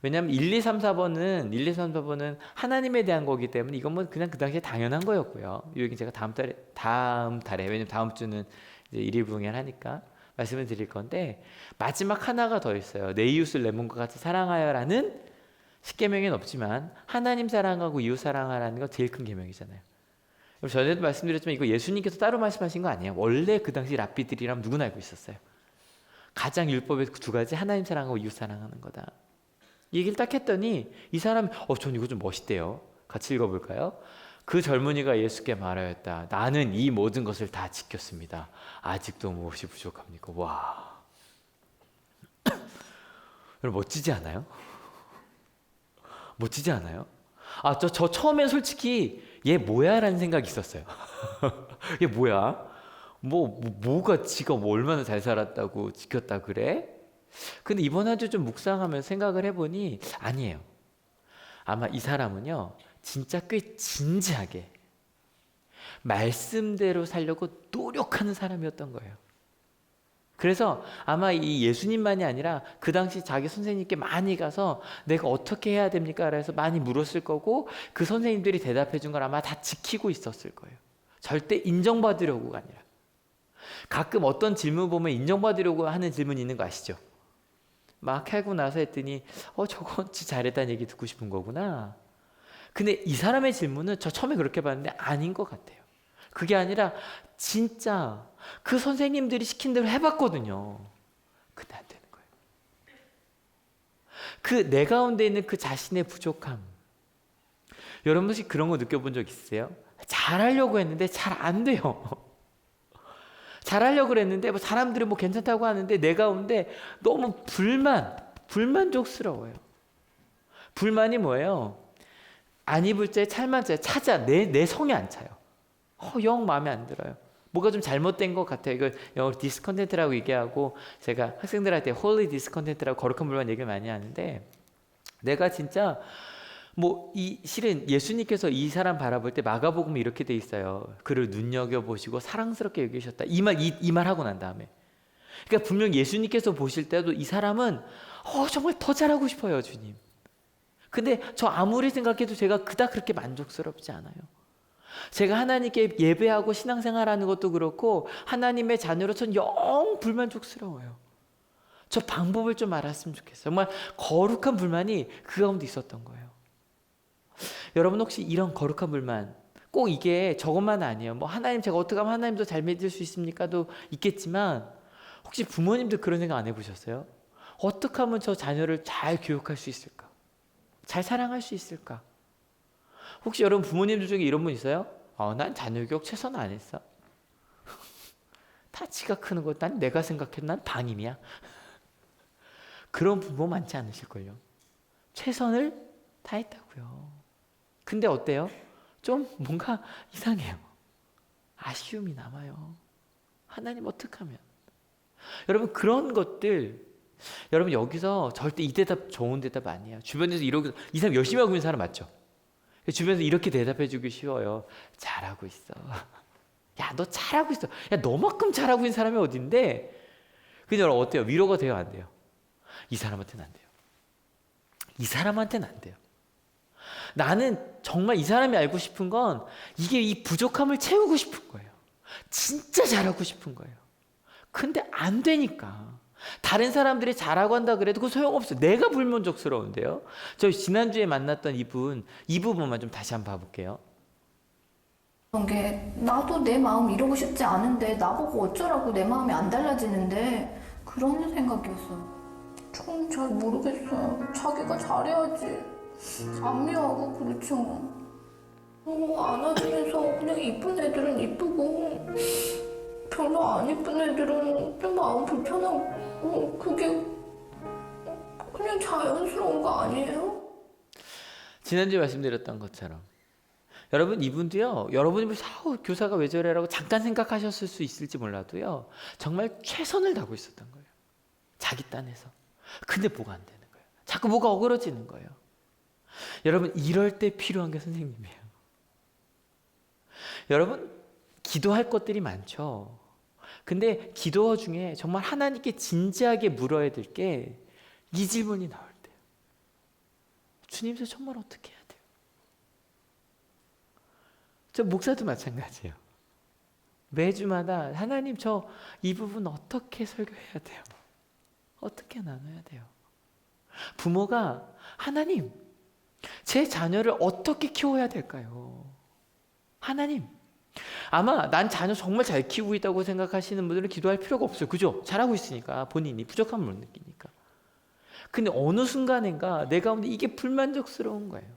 왜냐하면 1, 2, 3, 4번은 하나님에 대한 거기 때문에 이건 뭐 그냥 그 당시에 당연한 거였고요. 이 얘기 제가 다음 달에 왜냐면 다음 주는 이제 일일부응을 하니까 말씀을 드릴 건데, 마지막 하나가 더 있어요. 내 이웃을 내 몸과 같이 사랑하여라는 십계명에는 없지만 하나님 사랑하고 이웃 사랑하라는 거 제일 큰 계명이잖아요. 전에도 말씀드렸지만 이거 예수님께서 따로 말씀하신 거 아니에요. 원래 그 당시 랍비들이라면 누구나 알고 있었어요. 가장 율법의 두 가지, 하나님 사랑하고 이웃 사랑하는 거다. 이 얘기를 딱 했더니 이 사람이 전 이거 좀 멋있대요. 같이 읽어볼까요? 그 젊은이가 예수께 말하였다. 나는 이 모든 것을 다 지켰습니다. 아직도 무엇이 부족합니까? 와, 여러분 멋지지 않아요? 멋지지 않아요? 저 처음엔 솔직히 얘 뭐야? 라는 생각이 있었어요. 얘 뭐야? 뭐가 지가 뭐 얼마나 잘 살았다고 지켰다 그래? 근데 이번 한 주 좀 묵상하면서 생각을 해보니 아니에요. 아마 이 사람은요 진짜 꽤 진지하게 말씀대로 살려고 노력하는 사람이었던 거예요. 그래서 아마 이 예수님만이 아니라 그 당시 자기 선생님께 많이 가서 내가 어떻게 해야 됩니까? 그래서 많이 물었을 거고, 그 선생님들이 대답해 준 걸 아마 다 지키고 있었을 거예요. 절대 인정받으려고가 아니라. 가끔 어떤 질문 보면 인정받으려고 하는 질문이 있는 거 아시죠? 막 하고 나서 했더니 저거 진짜 잘했다는 얘기 듣고 싶은 거구나. 근데 이 사람의 질문은 저 처음에 그렇게 봤는데 아닌 것 같아요. 그게 아니라 진짜 그 선생님들이 시킨 대로 해봤거든요. 근데 안 되는 거예요. 그 내 가운데 있는 그 자신의 부족함. 여러분 혹시 그런 거 느껴본 적 있으세요? 잘하려고 했는데 잘 안 돼요. 잘하려고 그랬는데 뭐 사람들이 뭐 괜찮다고 하는데 내 가운데 너무 불만족스러워요. 불만이 뭐예요? 안 입을 때 찰만 때 찾아 내 성에 안 차요. 영 마음에 안 들어요. 뭐가 좀 잘못된 것 같아요. 이걸 영어로 디스컨텐트라고 얘기하고, 제가 학생들한테 홀리 디스컨텐트라고 거룩한 불만 얘기를 많이 하는데, 내가 진짜 실은 예수님께서 이 사람 바라볼 때 마가복음에 이렇게 돼 있어요. 그를 눈여겨보시고 사랑스럽게 여기셨다. 이 말 하고 난 다음에. 그러니까 분명 예수님께서 보실 때도 이 사람은 정말 더 잘하고 싶어요, 주님. 근데 저 아무리 생각해도 제가 그닥 그렇게 만족스럽지 않아요. 제가 하나님께 예배하고 신앙생활하는 것도 그렇고 하나님의 자녀로 전 영 불만족스러워요. 저 방법을 좀 알았으면 좋겠어요. 정말 거룩한 불만이 그 가운데 있었던 거예요. 여러분 혹시 이런 거룩한 불만, 꼭 이게 저것만 아니에요. 하나님 제가 어떻게 하면 하나님도 잘 믿을 수 있습니까도 있겠지만, 혹시 부모님들 그런 생각 안 해보셨어요? 어떻게 하면 저 자녀를 잘 교육할 수 있을까? 잘 사랑할 수 있을까? 혹시 여러분 부모님들 중에 이런 분 있어요? 난 자녀 교육 최선 안 했어. 다 지가 크는 거, 난 내가 생각해도 난 방임이야. 그런 부모 많지 않으실걸요. 최선을 다했다고요. 근데 어때요? 좀 뭔가 이상해요. 아쉬움이 남아요. 하나님 어떡하면? 여러분 그런 것들, 여러분 여기서 절대 이 대답 좋은 대답 아니에요. 주변에서 이 사람 열심히 하고 있는 사람 맞죠? 주변에서 이렇게 대답해 주기 쉬워요. 잘하고 있어. 야, 너 잘하고 있어. 야, 너만큼 잘하고 있는 사람이 어딘데? 근데 여러분 어때요? 위로가 돼요, 안 돼요? 이 사람한테는 안 돼요. 이 사람한테는 안 돼요. 나는 정말 이 사람이 알고 싶은 건 이게 이 부족함을 채우고 싶은 거예요. 진짜 잘하고 싶은 거예요. 근데 안 되니까. 다른 사람들이 잘하고 한다 그래도 그거 소용없어요. 내가 불만족스러운데요. 저희 지난주에 만났던 이 부분만 좀 다시 한번 봐볼게요. 그런 게 나도 내 마음 이루고 싶지 않은데 나보고 어쩌라고 내 마음이 안 달라지는데 그런 생각이었어요. 전 잘 모르겠어요. 자기가 잘해야지. 안미워하고 그렇죠. 안아주면서 그냥 이쁜 애들은 이쁘고 별로 안 이쁜 애들은 좀 마음 불편하고 그게 그냥 자연스러운 거 아니에요? 지난주에 말씀드렸던 것처럼 여러분 이분도요. 여러분이 보면서 교사가 왜 저래라고 잠깐 생각하셨을 수 있을지 몰라도요. 정말 최선을 다하고 있었던 거예요. 자기 딴에서. 근데 뭐가 안 되는 거예요. 자꾸 뭐가 어그러지는 거예요. 여러분 이럴 때 필요한 게 선생님이에요. 여러분 기도할 것들이 많죠. 근데 기도 중에 정말 하나님께 진지하게 물어야 될 게 이 질문이 나올 때요. 주님 저 정말 어떻게 해야 돼요? 저 목사도 마찬가지예요. 매주마다 하나님 저 이 부분 어떻게 설교해야 돼요? 어떻게 나눠야 돼요? 부모가 하나님 제 자녀를 어떻게 키워야 될까요? 하나님 아마 난 자녀 정말 잘 키우고 있다고 생각하시는 분들은 기도할 필요가 없어요. 그죠? 잘하고 있으니까 본인이 부족함을 못 느끼니까. 근데 어느 순간인가 내 가운데 이게 불만족스러운 거예요.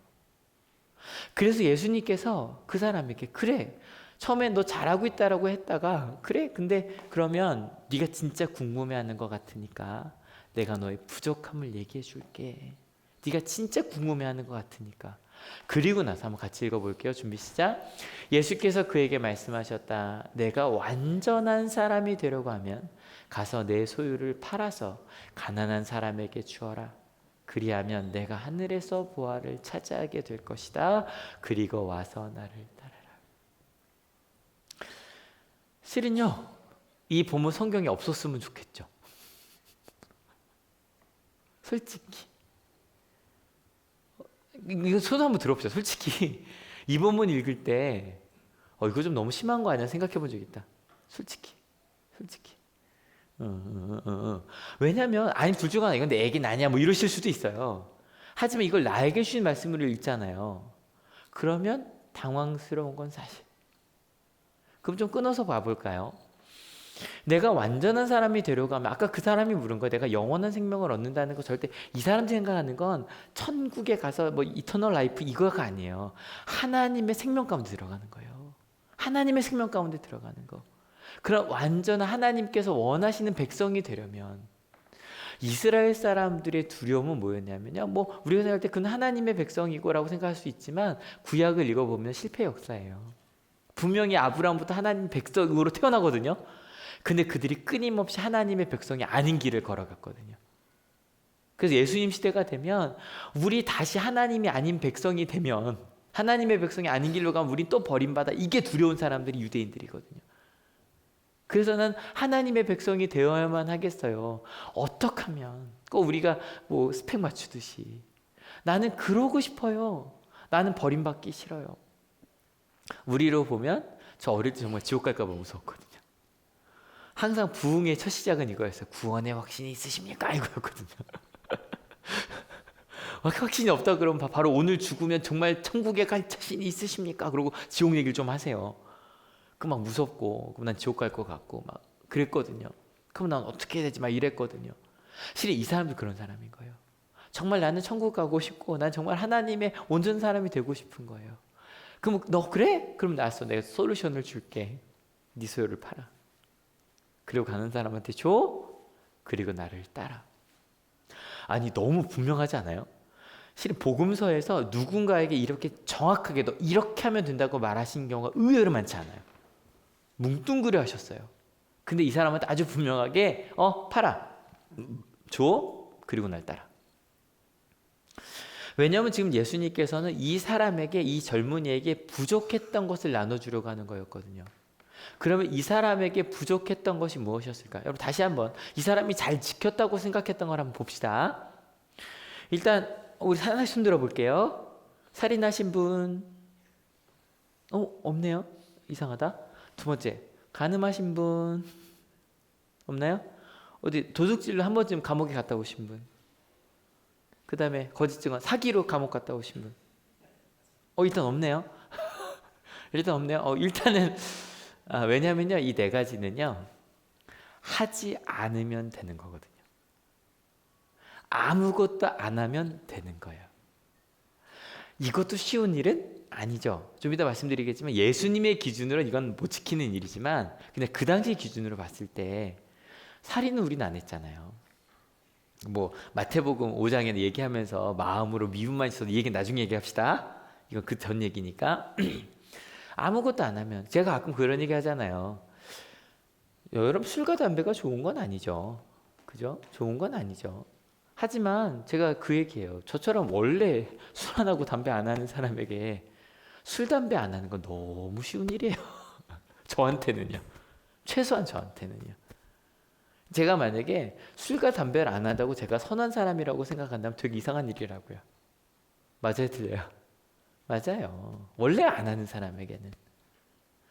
그래서 예수님께서 그 사람에게 그래 처음엔 너 잘하고 있다라고 했다가 그래 근데 그러면 네가 진짜 궁금해하는 것 같으니까 내가 너의 부족함을 얘기해 줄게. 네가 진짜 궁금해하는 것 같으니까. 그리고 나서 한번 같이 읽어볼게요. 준비 시작. 예수께서 그에게 말씀하셨다. 내가 완전한 사람이 되려고 하면 가서 내 소유를 팔아서 가난한 사람에게 주어라. 그리하면 내가 하늘에서 보화를 차지하게 될 것이다. 그리고 와서 나를 따르라. 실은요. 이 본문 성경이 없었으면 좋겠죠. 솔직히 이거 손 한번 들어보세요. 솔직히 이 본문 읽을 때 이거 좀 너무 심한 거 아니야 생각해 본 적 있다. 솔직히 왜냐면 아니 둘 중 하나 이건 내 얘기는 아니야 뭐 이러실 수도 있어요. 하지만 이걸 나에게 주신 말씀으로 읽잖아요. 그러면 당황스러운 건 사실. 그럼 좀 끊어서 봐볼까요? 내가 완전한 사람이 되려고 하면 아까 그 사람이 물은 거 내가 영원한 생명을 얻는다는 거 절대 이 사람 생각하는 건 천국에 가서 뭐 이터널 라이프 이거가 아니에요. 하나님의 생명 가운데 들어가는 거예요. 하나님의 생명 가운데 들어가는 거. 그런 완전한 하나님께서 원하시는 백성이 되려면 이스라엘 사람들의 두려움은 뭐였냐면요. 뭐 우리가 생각할 때 그는 하나님의 백성이고라고 생각할 수 있지만 구약을 읽어보면 실패 역사예요. 분명히 아브라함부터 하나님 백성으로 태어나거든요. 근데 그들이 끊임없이 하나님의 백성이 아닌 길을 걸어갔거든요. 그래서 예수님 시대가 되면 우리 다시 하나님이 아닌 백성이 되면 하나님의 백성이 아닌 길로 가면 우린 또 버림받아. 이게 두려운 사람들이 유대인들이거든요. 그래서 난 하나님의 백성이 되어야만 하겠어요. 어떻게 하면 꼭 우리가 뭐 스펙 맞추듯이 나는 그러고 싶어요. 나는 버림받기 싫어요. 우리로 보면 저 어릴 때 정말 지옥 갈까 봐 무서웠거든요. 항상 부흥의 첫 시작은 이거였어요. 구원의 확신이 있으십니까? 이거였거든요. 확신이 없다 그러면 바로 오늘 죽으면 정말 천국에 갈 자신이 있으십니까? 그러고 지옥 얘기를 좀 하세요. 그 막 무섭고 그럼 난 지옥 갈 것 같고 막 그랬거든요. 그럼 난 어떻게 해야 되지? 막 이랬거든요. 실은 이 사람도 그런 사람인 거예요. 정말 나는 천국 가고 싶고 난 정말 하나님의 온전한 사람이 되고 싶은 거예요. 그럼 너 그래? 그럼 알았어. 내가 솔루션을 줄게. 네 소유를 팔아. 그리고 가는 사람한테 줘. 그리고 나를 따라. 아니 너무 분명하지 않아요? 실은 복음서에서 누군가에게 이렇게 정확하게 너 이렇게 하면 된다고 말하신 경우가 의외로 많지 않아요. 뭉뚱그려 하셨어요. 근데 이 사람한테 아주 분명하게 팔아. 줘. 그리고 날 따라. 왜냐하면 지금 예수님께서는 이 사람에게 이 젊은이에게 부족했던 것을 나눠주려고 하는 거였거든요. 그러면 이 사람에게 부족했던 것이 무엇이었을까요? 여러분 다시 한번 이 사람이 잘 지켰다고 생각했던 걸 한번 봅시다. 일단 우리 하나씩 손 들어볼게요. 살인하신 분 없네요. 이상하다. 두 번째 간음하신 분 없나요? 어디 도둑질로 한 번쯤 감옥에 갔다 오신 분. 그 다음에 거짓 증언 사기로 감옥 갔다 오신 분. 일단 없네요. 일단 없네요. 일단은 왜냐면요 이 네 가지는요 하지 않으면 되는 거거든요. 아무것도 안 하면 되는 거예요. 이것도 쉬운 일은 아니죠. 좀 이따 말씀드리겠지만 예수님의 기준으로는 이건 못 지키는 일이지만 근데 그 당시 기준으로 봤을 때 살인은 우리는 안 했잖아요. 뭐 마태복음 5장에 얘기하면서 마음으로 미움만 있어도 이 얘기는 나중에 얘기합시다. 이건 그 전 얘기니까. 아무것도 안 하면, 제가 가끔 그런 얘기 하잖아요. 여러분, 술과 담배가 좋은 건 아니죠. 그죠? 좋은 건 아니죠. 하지만 제가 그 얘기예요. 저처럼 원래 술 안 하고 담배 안 하는 사람에게 술, 담배 안 하는 건 너무 쉬운 일이에요. 저한테는요. 최소한 저한테는요. 제가 만약에 술과 담배를 안 한다고 제가 선한 사람이라고 생각한다면 되게 이상한 일이라고요. 맞아요, 틀려요? 맞아요. 원래 안 하는 사람에게는.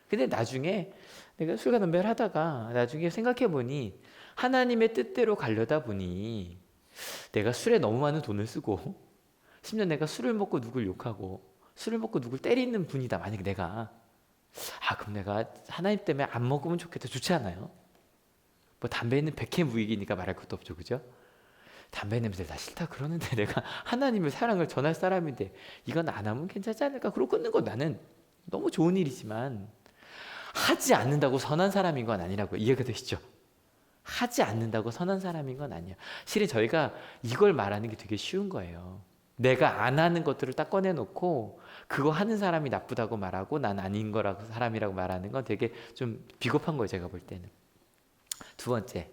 근데 나중에 내가 술과 담배를 하다가 나중에 생각해 보니 하나님의 뜻대로 가려다 보니 내가 술에 너무 많은 돈을 쓰고 심지어 내가 술을 먹고 누굴 욕하고 술을 먹고 누굴 때리는 분이다. 만약에 내가 그럼 내가 하나님 때문에 안 먹으면 좋겠다. 좋지 않아요? 뭐 담배는 백해무익이니까 말할 것도 없죠. 그죠? 담배 냄새 나 싫다 그러는데 내가 하나님의 사랑을 전할 사람인데 이건 안 하면 괜찮지 않을까? 그러고 끊는 건 나는 너무 좋은 일이지만 하지 않는다고 선한 사람인 건 아니라고. 이해가 되시죠? 하지 않는다고 선한 사람인 건 아니야. 실은 저희가 이걸 말하는 게 되게 쉬운 거예요. 내가 안 하는 것들을 딱 꺼내놓고 그거 하는 사람이 나쁘다고 말하고 난 아닌 거라고 사람이라고 말하는 건 되게 좀 비겁한 거예요. 제가 볼 때는. 두 번째,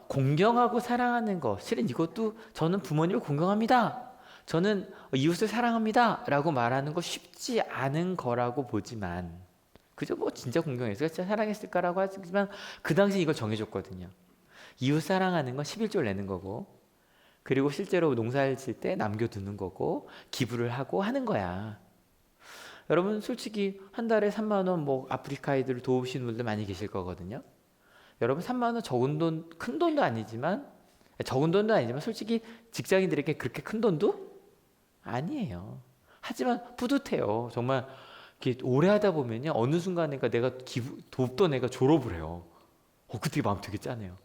공경하고 사랑하는 거. 실은 이것도 저는 부모님을 공경합니다. 저는 이웃을 사랑합니다. 라고 말하는 거 쉽지 않은 거라고 보지만, 그죠? 뭐 진짜 공경했을까? 진짜 사랑했을까라고 하지만 그 당시 이걸 정해줬거든요. 이웃 사랑하는 건 11조를 내는 거고, 그리고 실제로 농사를 질 때 남겨두는 거고, 기부를 하고 하는 거야. 여러분 솔직히 한 달에 3만 원 뭐 아프리카 아이들을 도우시는 분들 많이 계실 거거든요. 여러분 3만 원 적은 돈, 큰 돈도 아니지만 솔직히 직장인들에게 그렇게 큰 돈도 아니에요. 하지만 뿌듯해요. 정말 이렇게 오래 하다 보면요. 어느 순간에 내가 돕던 애가 졸업을 해요. 그때 마음 되게 짠해요.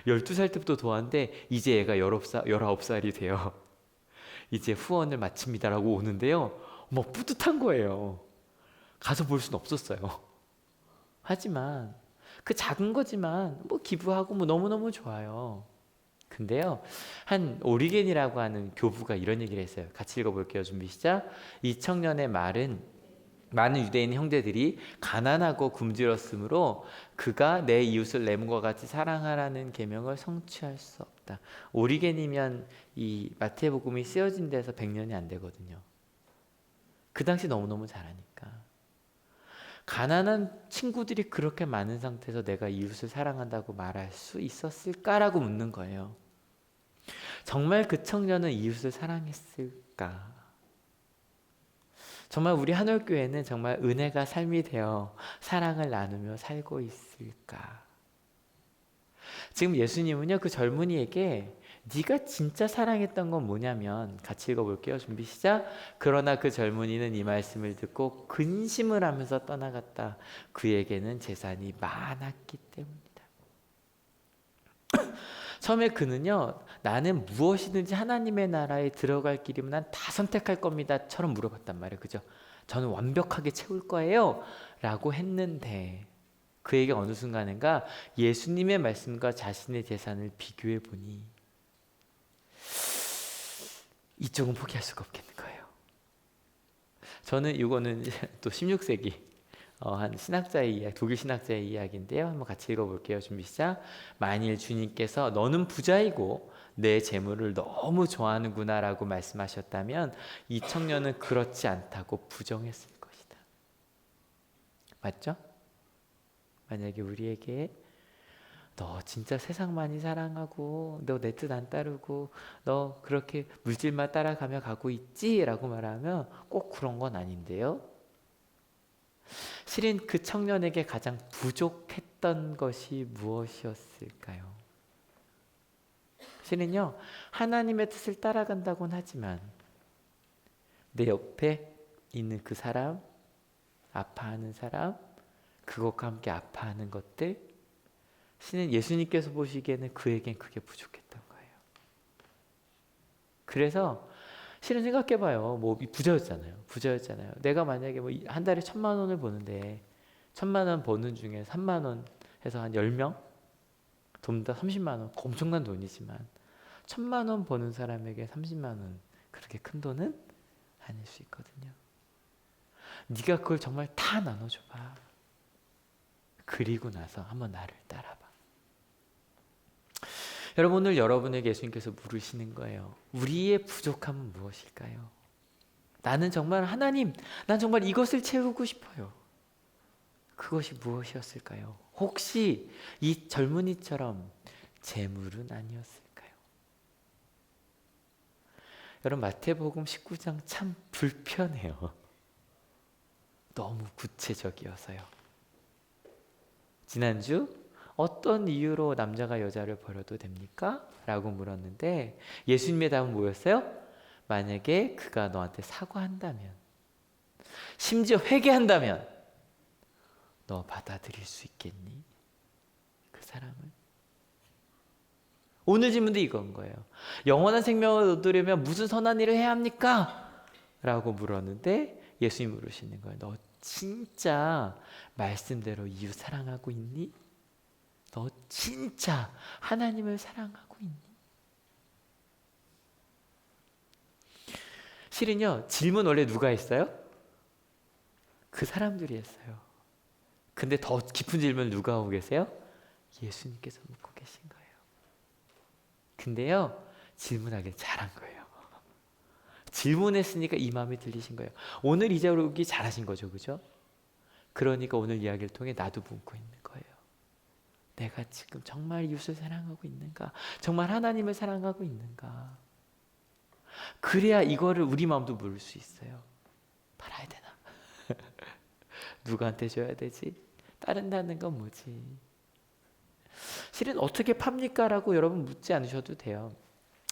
12살 때부터 도왔는데 이제 애가 19살이 돼요. 이제 후원을 마칩니다라고 오는데요. 막 뿌듯한 거예요. 가서 볼 수는 없었어요. 하지만 그 작은 거지만 뭐 기부하고 뭐 너무너무 좋아요. 근데요, 한 오리겐이라고 하는 교부가 이런 얘기를 했어요. 같이 읽어볼게요. 준비 시작. 이 청년의 말은 많은 유대인 형제들이 가난하고 굶주렸으므로 그가 내 이웃을 내 몸과 같이 사랑하라는 계명을 성취할 수 없다. 오리겐이면 이 마태복음이 쓰여진 데서 100년이 안 되거든요. 그 당시 너무너무 잘하니까. 가난한 친구들이 그렇게 많은 상태에서 내가 이웃을 사랑한다고 말할 수 있었을까라고 묻는 거예요. 정말 그 청년은 이웃을 사랑했을까? 정말 우리 한올교회는 정말 은혜가 삶이 되어 사랑을 나누며 살고 있을까? 지금 예수님은요, 그 젊은이에게 네가 진짜 사랑했던 건 뭐냐면, 같이 읽어볼게요. 준비 시작. 그러나 그 젊은이는 이 말씀을 듣고 근심을 하면서 떠나갔다. 그에게는 재산이 많았기 때문이다. 처음에 그는요, 나는 무엇이든지 하나님의 나라에 들어갈 길이면 난 다 선택할 겁니다 처럼 물어봤단 말이에요. 그죠? 저는 완벽하게 채울 거예요 라고 했는데 그에게 어느 순간인가 예수님의 말씀과 자신의 재산을 비교해 보니 이쪽은 포기할 수가 없겠는 거예요. 저는 이거는 또 16세기 한 신학자의 이야기, 독일 신학자의 이야기인데요. 한번 같이 읽어볼게요. 준비 시작. 만일 주님께서 너는 부자이고 내 재물을 너무 좋아하는구나 라고 말씀하셨다면 이 청년은 그렇지 않다고 부정했을 것이다. 맞죠? 만약에 우리에게 너 진짜 세상 많이 사랑하고 너 내 뜻 안 따르고 너 그렇게 물질만 따라가며 가고 있지? 라고 말하면 꼭 그런 건 아닌데요. 실은 그 청년에게 가장 부족했던 것이 무엇이었을까요? 실은요, 하나님의 뜻을 따라간다고는 하지만 내 옆에 있는 그 사람, 아파하는 사람, 그것과 함께 아파하는 것들, 실은 예수님께서 보시기에는 그에겐 그게 부족했던 거예요. 그래서 실은 생각해봐요. 뭐 부자였잖아요. 내가 만약에 뭐 한 달에 1,000만 원을 버는데 1,000만 원 버는 중에 3만 원 해서 한 10명? 돈다 30만 원. 엄청난 돈이지만 1,000만 원 버는 사람에게 30만 원. 그렇게 큰 돈은 아닐 수 있거든요. 네가 그걸 정말 다 나눠줘봐. 그리고 나서 한번 나를 따라봐. 여러분, 오늘 여러분에게 예수님께서 물으시는 거예요. 우리의 부족함은 무엇일까요? 나는 정말 하나님, 난 정말 이것을 채우고 싶어요. 그것이 무엇이었을까요? 혹시 이 젊은이처럼 재물은 아니었을까요? 여러분, 마태복음 19장 참 불편해요. 너무 구체적이어서요. 지난주 어떤 이유로 남자가 여자를 버려도 됩니까? 라고 물었는데 예수님의 답은 뭐였어요? 만약에 그가 너한테 사과한다면, 심지어 회개한다면 너 받아들일 수 있겠니? 그 사람을. 오늘 질문도 이건 거예요. 영원한 생명을 얻으려면 무슨 선한 일을 해야 합니까? 라고 물었는데 예수님이 물으시는 거예요. 너 진짜 말씀대로 이웃 사랑하고 있니? 너 진짜 하나님을 사랑하고 있니? 실은요, 질문 원래 누가 했어요? 그 사람들이 했어요. 근데 더 깊은 질문을 누가 하고 계세요? 예수님께서 묻고 계신 거예요. 근데요, 질문하길 잘한 거예요. 질문했으니까 이 마음이 들리신 거예요. 오늘 이 자리에 오기 잘하신 거죠, 그죠? 그러니까 오늘 이야기를 통해 나도 묻고 있는 거예요. 내가 지금 정말 이웃을 사랑하고 있는가? 정말 하나님을 사랑하고 있는가? 그래야 이거를 우리 마음도 물을 수 있어요. 팔아야 되나? 누구한테 줘야 되지? 따른다는 건 뭐지? 실은 어떻게 팝니까? 라고 여러분 묻지 않으셔도 돼요.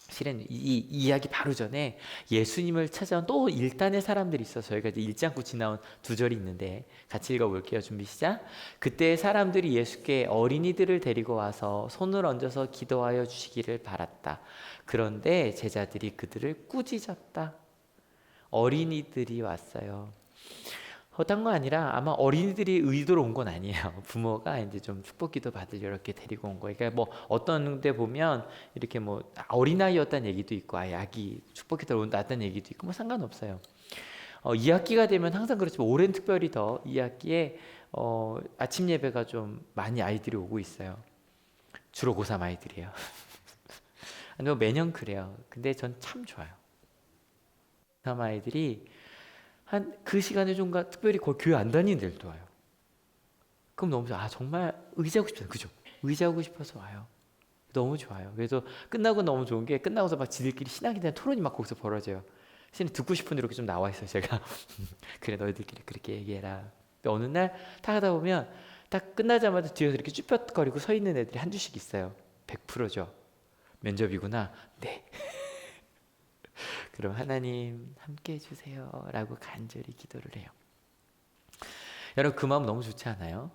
실은 이 이야기 바로 전에 예수님을 찾아온 또 일단의 사람들이 있어서 저희가 이제 읽지 않고 지나온 두 절이 있는데 같이 읽어볼게요. 준비 시작. 그때 사람들이 예수께 어린이들을 데리고 와서 손을 얹어서 기도하여 주시기를 바랐다. 그런데 제자들이 그들을 꾸짖었다. 어린이들이 왔어요. 딴 거 아니라 아마 어린이들이 의도로 온 건 아니에요. 부모가 이제 좀 축복기도 받으려 이렇게 데리고 온 거예요. 그러니까 뭐 어떤 데 보면 이렇게 뭐 어린아이였다는 얘기도 있고 아예 아기 축복기도 온다는 얘기도 있고 뭐 상관없어요. 2학기가 되면 항상 그렇지만 올해는 특별히 더 2학기에 아침 예배가 좀 많이 아이들이 오고 있어요. 주로 고3 아이들이에요. 아니, 매년 그래요. 근데 전 참 좋아요. 고3 아이들이 한 그 시간에 좀 특별히 거의 교회 안 다니는 애들도 와요. 그럼 너무 좋아. 정말 의지하고 싶잖아요. 그죠? 의지하고 싶어서 와요. 너무 좋아요. 그래서 끝나고 너무 좋은 게 끝나고서 막 지들끼리 신학에 대한 토론이 막 거기서 벌어져요. 실은 듣고 싶은 이렇게 좀 나와 있어요. 제가 그래 너희들끼리 그렇게 얘기해라. 근데 어느 날 타다 보면 딱 끝나자마자 뒤에서 이렇게 쭈뼛거리고 서 있는 애들이 한두씩 있어요. 100%죠. 면접이구나. 네. 그럼 하나님 함께 해주세요 라고 간절히 기도를 해요. 여러분 그 마음 너무 좋지 않아요?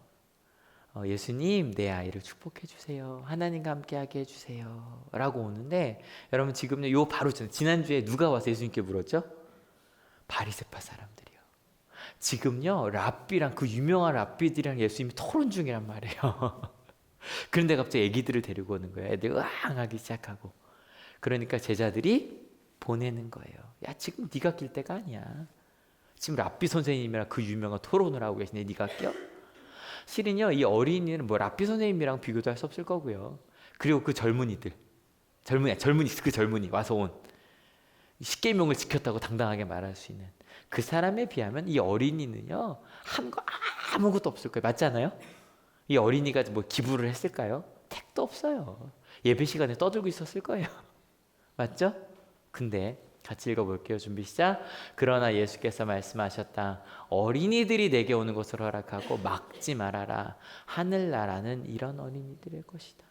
예수님 내 아이를 축복해 주세요. 하나님과 함께하게 해주세요 라고 오는데 여러분 지금요 요 바로 지난주에 누가 와서 예수님께 물었죠? 바리새파 사람들이요. 지금요 랍비랑 그 유명한 랍비들이랑 예수님이 토론 중이란 말이에요. 그런데 갑자기 애기들을 데리고 오는 거예요. 애들 으앙하기 시작하고. 그러니까 제자들이 보내는 거예요. 야 지금 네가 낄 때가 아니야. 지금 랍비 선생님이랑 그 유명한 토론을 하고 계시네. 네가 껴? 실은요 이 어린이는 뭐 랍비 선생님이랑 비교도 할 수 없을 거고요. 그리고 그 젊은이 와서 온 십계명을 지켰다고 당당하게 말할 수 있는 그 사람에 비하면 이 어린이는요 한 거 아무것도 없을 거예요. 맞지 않아요? 이 어린이가 뭐 기부를 했을까요? 택도 없어요. 예배 시간에 떠들고 있었을 거예요. 맞죠? 근데 같이 읽어볼게요. 준비 시작. 그러나 예수께서 말씀하셨다. 어린이들이 내게 오는 것을 허락하고 막지 말아라. 하늘나라는 이런 어린이들의 것이다.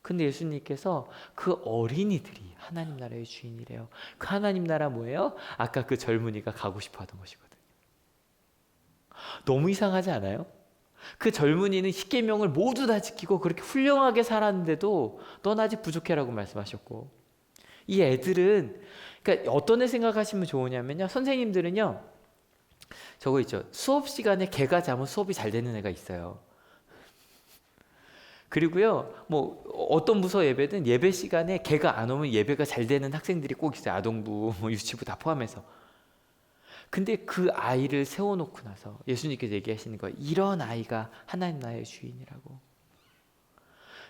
근데 예수님께서 그 어린이들이 하나님 나라의 주인이래요. 그 하나님 나라 뭐예요? 아까 그 젊은이가 가고 싶어 하던 것이거든요. 너무 이상하지 않아요? 그 젊은이는 십계명을 모두 다 지키고 그렇게 훌륭하게 살았는데도 넌 아직 부족해라고 말씀하셨고 이 애들은 그러니까 어떤 애 생각하시면 좋으냐면요. 선생님들은요. 저거 있죠. 수업 시간에 개가 자면 수업이 잘 되는 애가 있어요. 그리고요, 뭐 어떤 부서 예배든 예배 시간에 걔가 안 오면 예배가 잘 되는 학생들이 꼭 있어요. 아동부, 뭐 유치부 다 포함해서. 근데 그 아이를 세워놓고 나서 예수님께서 얘기하시는 거예요. 이런 아이가 하나님 나라의 주인이라고.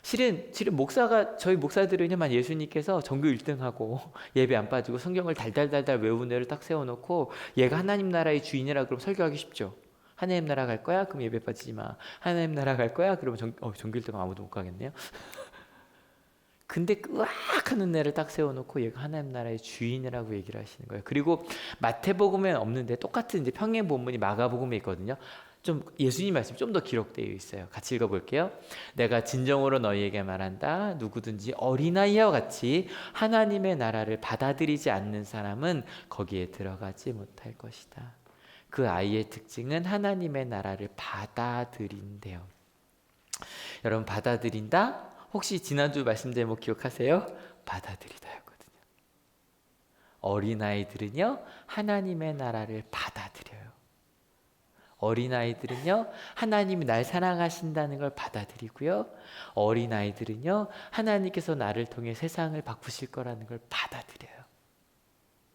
실은 저희 목사들은만 예수님께서 전교 1등하고 예배 안 빠지고 성경을 달달달달 외우는 애를 딱 세워놓고 얘가 하나님 나라의 주인이라 그러면 설교하기 쉽죠. 하나님 나라 갈 거야? 그럼 예배 빠지지 마. 하나님 나라 갈 거야? 그러면 전교 1등 아무도 못 가겠네요. 근데 으악 하는 애를 딱 세워놓고 얘가 하나님 나라의 주인이라고 얘기를 하시는 거예요. 그리고 마태복음에 없는데 똑같은 이제 평행 본문이 마가복음에 있거든요. 좀 예수님 말씀이 좀 더 기록되어 있어요. 같이 읽어볼게요. 내가 진정으로 너희에게 말한다. 누구든지 어린아이와 같이 하나님의 나라를 받아들이지 않는 사람은 거기에 들어가지 못할 것이다. 그 아이의 특징은 하나님의 나라를 받아들인대요. 여러분, 받아들인다? 혹시 지난주 말씀 제목 기억하세요? 받아들이다였거든요. 어린아이들은요, 하나님의 나라를 받아들여요. 어린아이들은요, 하나님이 날 사랑하신다는 걸 받아들이고요. 어린아이들은요, 하나님께서 나를 통해 세상을 바꾸실 거라는 걸 받아들여요.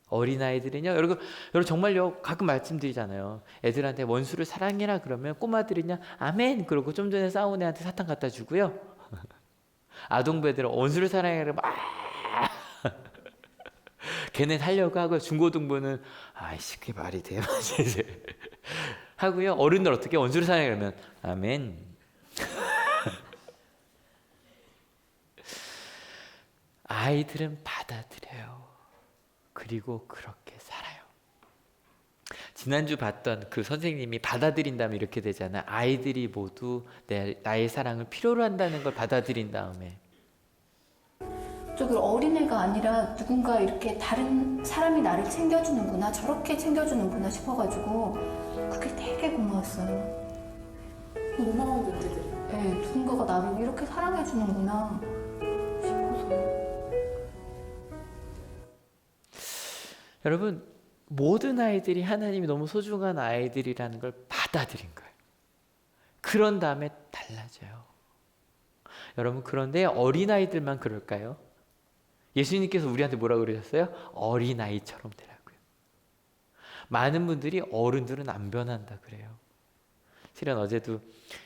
어린아이들은요, 여러분 정말요, 가끔 말씀드리잖아요. 애들한테 원수를 사랑해라 그러면 꼬마들은요, 아멘! 그러고 좀 전에 싸운 애한테 사탕 갖다 주고요. 아동부 애들은 원수를 사랑해라 막 걔네 살려고 하고, 중고등부는 아이씨 그게 말이 돼? 하고요. 어른들 어떻게 원수를 사랑해 그러면 아멘. 아이들은 받아들여요. 그리고 그렇게 살아요. 지난주 봤던 그 선생님이 받아들인다면 이렇게 되잖아요. 아이들이 모두 나의 사랑을 필요로 한다는 걸 받아들인 다음에, 저기 어린애가 아니라 누군가 이렇게 다른 사람이 나를 챙겨주는구나, 저렇게 챙겨주는구나 싶어가지고 그게 되게 고마웠어요. 고마운 분들이. 네, 누군가가 나를 이렇게 사랑해주는구나 싶어서. 여러분, 모든 아이들이 하나님이 너무 소중한 아이들이라는 걸 받아들인 거예요. 그런 다음에 달라져요. 여러분, 그런데 어린아이들만 그럴까요? 예수님께서 우리한테 뭐라고 그러셨어요? 어린아이처럼 되라고요. 많은 분들이 어른들은 안 변한다 그래요. 실은 어제도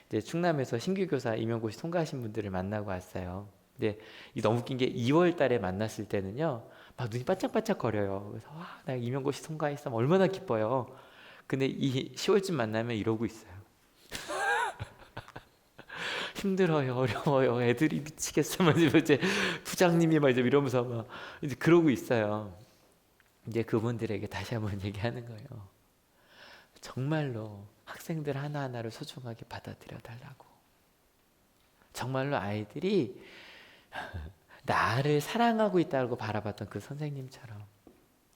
이제 충남에서 신규교사 임용고시 통과하신 분들을 만나고 왔어요. 근데 너무 웃긴 게 2월 달에 만났을 때는요, 막 눈이 반짝반짝 거려요. 그래서 와, 나 임용고시 통과했어. 얼마나 기뻐요. 근데 이 10월쯤 만나면 이러고 있어요. 힘들어요, 어려워요, 애들이 미치겠어. 막 이제 부장님이 막 이러면서 막 이제 그러고 있어요. 이제 그분들에게 다시 한번 얘기하는 거예요. 정말로 학생들 하나하나를 소중하게 받아들여 달라고. 정말로 아이들이 나를 사랑하고 있다고 바라봤던 그 선생님처럼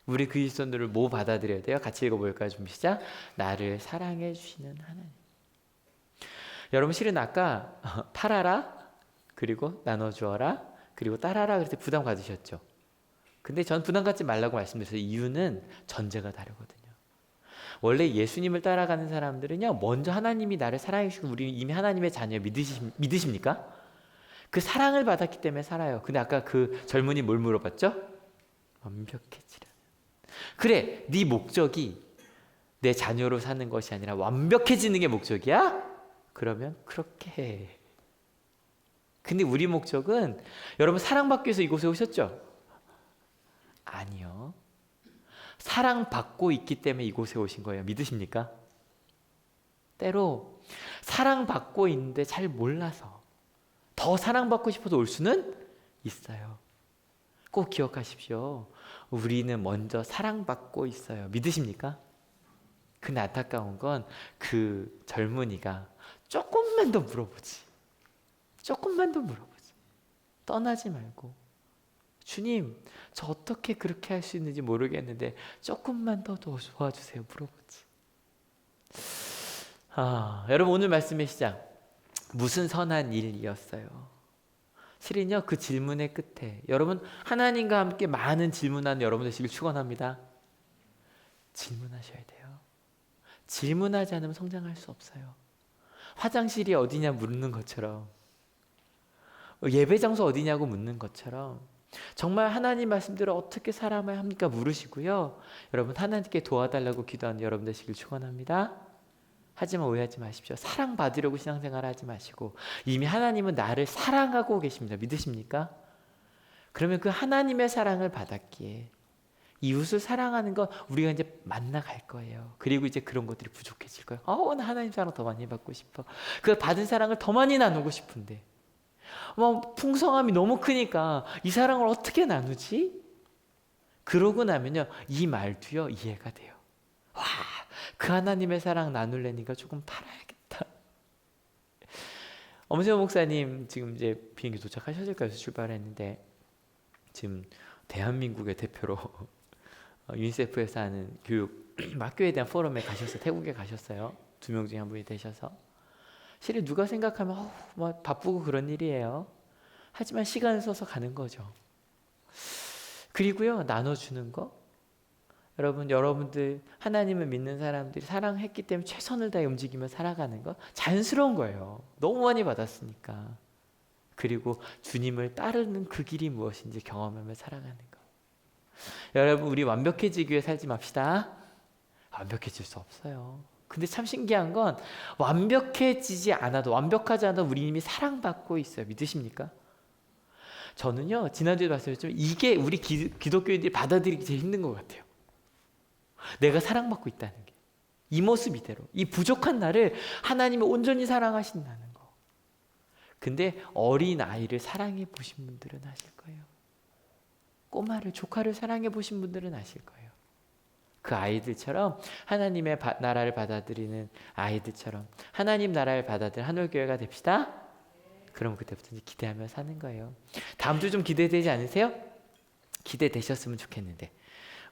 우리 그리스도인들을 뭐 받아들여야 돼요? 같이 읽어볼까요? 준비 시작. 나를 사랑해 주시는 하나님. 여러분, 실은 아까 팔아라, 그리고 나눠주어라, 그리고 따라라 그럴 때 부담 가지셨죠? 근데 전 부담 갖지 말라고 말씀드렸어요. 이유는 전제가 다르거든요. 원래 예수님을 따라가는 사람들은요, 먼저 하나님이 나를 사랑해 주시고 우리 이미 하나님의 자녀 믿으십니까? 그 사랑을 받았기 때문에 살아요. 근데 아까 그 젊은이 뭘 물어봤죠? 완벽해지려는. 그래, 네 목적이 내 자녀로 사는 것이 아니라 완벽해지는 게 목적이야? 그러면 그렇게 해. 근데 우리 목적은, 여러분 사랑받기 위해서 이곳에 오셨죠? 아니요. 사랑받고 있기 때문에 이곳에 오신 거예요. 믿으십니까? 때로 사랑받고 있는데 잘 몰라서 더 사랑받고 싶어서 올 수는 있어요. 꼭 기억하십시오. 우리는 먼저 사랑받고 있어요. 믿으십니까? 근데 안타까운 건 그 젊은이가 조금만 더 물어보지. 조금만 더 물어보지. 떠나지 말고, 주님, 저 어떻게 그렇게 할 수 있는지 모르겠는데 조금만 더 도와주세요. 물어보지. 여러분, 오늘 말씀의 시작. 무슨 선한 일이었어요? 실은요, 그 질문의 끝에 여러분, 하나님과 함께 많은 질문하는 여러분 되시길 축원합니다. 질문하셔야 돼요. 질문하지 않으면 성장할 수 없어요. 화장실이 어디냐 묻는 것처럼 예배 장소 어디냐고 묻는 것처럼 정말 하나님 말씀대로 어떻게 살아야 합니까? 물으시고요. 여러분 하나님께 도와달라고 기도하는 여러분 되시길 축원합니다. 하지만 오해하지 마십시오. 사랑받으려고 신앙생활 하지 마시고 이미 하나님은 나를 사랑하고 계십니다. 믿으십니까? 그러면 그 하나님의 사랑을 받았기에 이웃을 사랑하는 건 우리가 이제 만나갈 거예요. 그리고 이제 그런 것들이 부족해질 거예요. 나 하나님 사랑 더 많이 받고 싶어. 그 받은 사랑을 더 많이 나누고 싶은데 풍성함이 너무 크니까 이 사랑을 어떻게 나누지? 그러고 나면요 이 말도요 이해가 돼요. 와, 그 하나님의 사랑 나눌래니까 조금 팔아야겠다. 엄세호 목사님 지금 이제 비행기 도착하셨을까요? 출발했는데 지금 대한민국의 대표로 유니세프에서 하는 교육 학교에 대한 포럼에 가셨어요. 태국에 가셨어요. 2명 중에 한 분이 되셔서 실은 누가 생각하면 바쁘고 그런 일이에요. 하지만 시간을 써서 가는 거죠. 그리고요 나눠주는 거 여러분들 하나님을 믿는 사람들이 사랑했기 때문에 최선을 다해 움직이며 살아가는 거 자연스러운 거예요. 너무 많이 받았으니까. 그리고 주님을 따르는 그 길이 무엇인지 경험하며 살아가는 거. 여러분 우리 완벽해지기 위해 살지 맙시다. 완벽해질 수 없어요. 근데 참 신기한 건 완벽해지지 않아도 완벽하지 않아도 우리 이미 사랑받고 있어요. 믿으십니까? 저는요 지난주에도 말씀드렸지만 이게 우리 기독교인들이 받아들이기 제일 힘든 것 같아요. 내가 사랑받고 있다는 게 이 모습 이대로 이 부족한 나를 하나님이 온전히 사랑하신다는 거. 근데 어린 아이를 사랑해 보신 분들은 아실 거예요. 꼬마를 조카를 사랑해 보신 분들은 아실 거예요. 그 아이들처럼 하나님의 나라를 받아들이는 아이들처럼 하나님 나라를 받아들이는 한올교회가 됩시다. 그럼 그때부터 이제 기대하며 사는 거예요. 다음 주 좀 기대되지 않으세요? 기대되셨으면 좋겠는데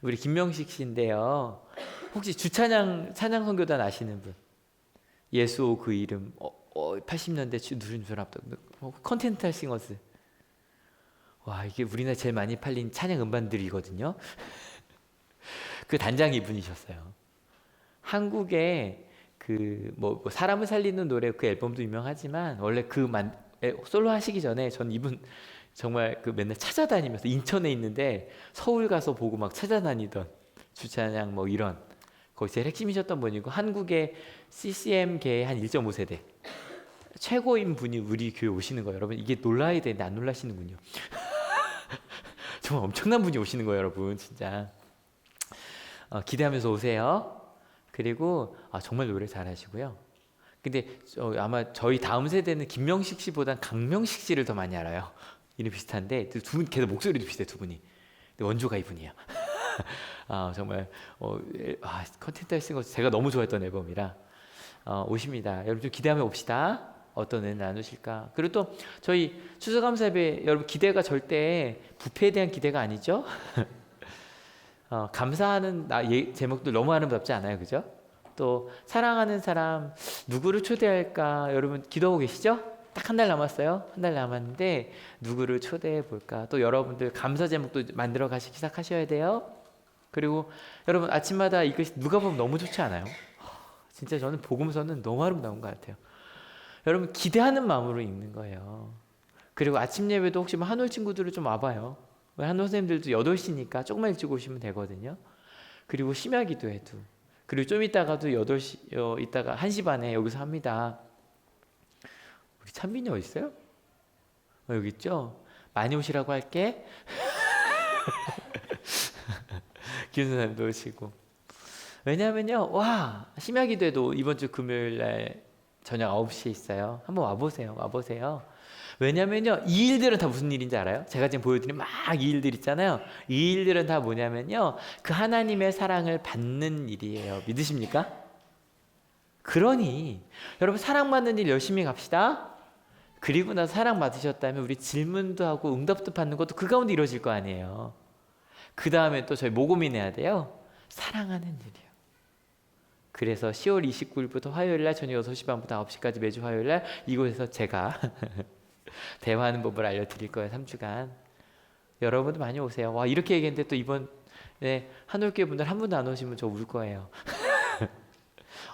우리 김명식 씨인데요. 혹시 주찬양 찬양 선교단 아시는 분? 예수 그 이름 80년대 누른 앞도 컨텐탈 싱어스. 와 이게 우리나라에 제일 많이 팔린 찬양 음반들이거든요. 그 단장 이분이셨어요. 한국에 그 뭐 사람을 살리는 노래 그 앨범도 유명하지만 원래 솔로 하시기 전에 전 이분 정말 그 맨날 찾아다니면서 인천에 있는데 서울 가서 보고 막 찾아다니던 주찬양 뭐 이런 거기 제일 핵심이셨던 분이고 한국의 CCM계의 한 1.5세대 최고인 분이 우리 교회 오시는 거예요. 여러분 이게 놀라야 되는데 안 놀라시는군요. 정말 엄청난 분이 오시는 거예요. 여러분 진짜 기대하면서 오세요. 그리고 정말 노래 잘하시고요. 근데 아마 저희 다음 세대는 김명식 씨보단 강명식 씨를 더 많이 알아요. 이름 비슷한데 두 분 걔도 목소리도 비슷해 두 분이. 근데 원조가 이분이에요. 정말 컨텐츠 쓴 거 제가 너무 좋아했던 앨범이라 오십니다. 여러분 좀 기대하며 옵시다. 어떤 은혜 나누실까. 그리고 또 저희 추수감사예배 여러분 기대가 절대 부패에 대한 기대가 아니죠. 감사하는 제목도 너무 아름답지 않아요, 그죠? 또 사랑하는 사람 누구를 초대할까 여러분 기도하고 계시죠? 딱 한 달 남았어요. 한 달 남았는데 누구를 초대해 볼까? 또 여러분들 감사 제목도 만들어 가시기 시작하셔야 돼요. 그리고 여러분 아침마다 이것이 누가 보면 너무 좋지 않아요? 진짜 저는 복음서는 너무 아름다운 것 같아요. 여러분 기대하는 마음으로 읽는 거예요. 그리고 아침 예배도 혹시 한올 친구들을 좀 와봐요. 한올 선생님들도 8시니까 조금만 일찍 오시면 되거든요. 그리고 심야 기도회도 그리고 좀 이따가도 8시 이따가 1시 반에 여기서 합니다. 우리 찬빈이 어디 있어요? 여기 있죠? 많이 오시라고 할게. 기훈 선생님도 오시고. 왜냐하면요, 심야 기도회도 이번 주 금요일 날 저녁 9시에 있어요. 한번 와보세요. 왜냐면요, 이 일들은 다 무슨 일인지 알아요? 제가 지금 보여드린 막 이 일들 있잖아요. 이 일들은 다 뭐냐면요, 그 하나님의 사랑을 받는 일이에요. 믿으십니까? 그러니 여러분 사랑받는 일 열심히 갑시다. 그리고 나서 사랑받으셨다면 우리 질문도 하고 응답도 받는 것도 그 가운데 이루어질 거 아니에요. 그 다음에 또 저희 뭐 고민해야 돼요? 사랑하는 일이요. 그래서 10월 29일부터 화요일날 저녁 6시 반부터 9시까지 매주 화요일날 이곳에서 제가 대화하는 법을 알려드릴 거예요. 3주간. 여러분도 많이 오세요. 와 이렇게 얘기했는데 또 이번에 한올교회 분들 한 분도 안 오시면 저 울 거예요.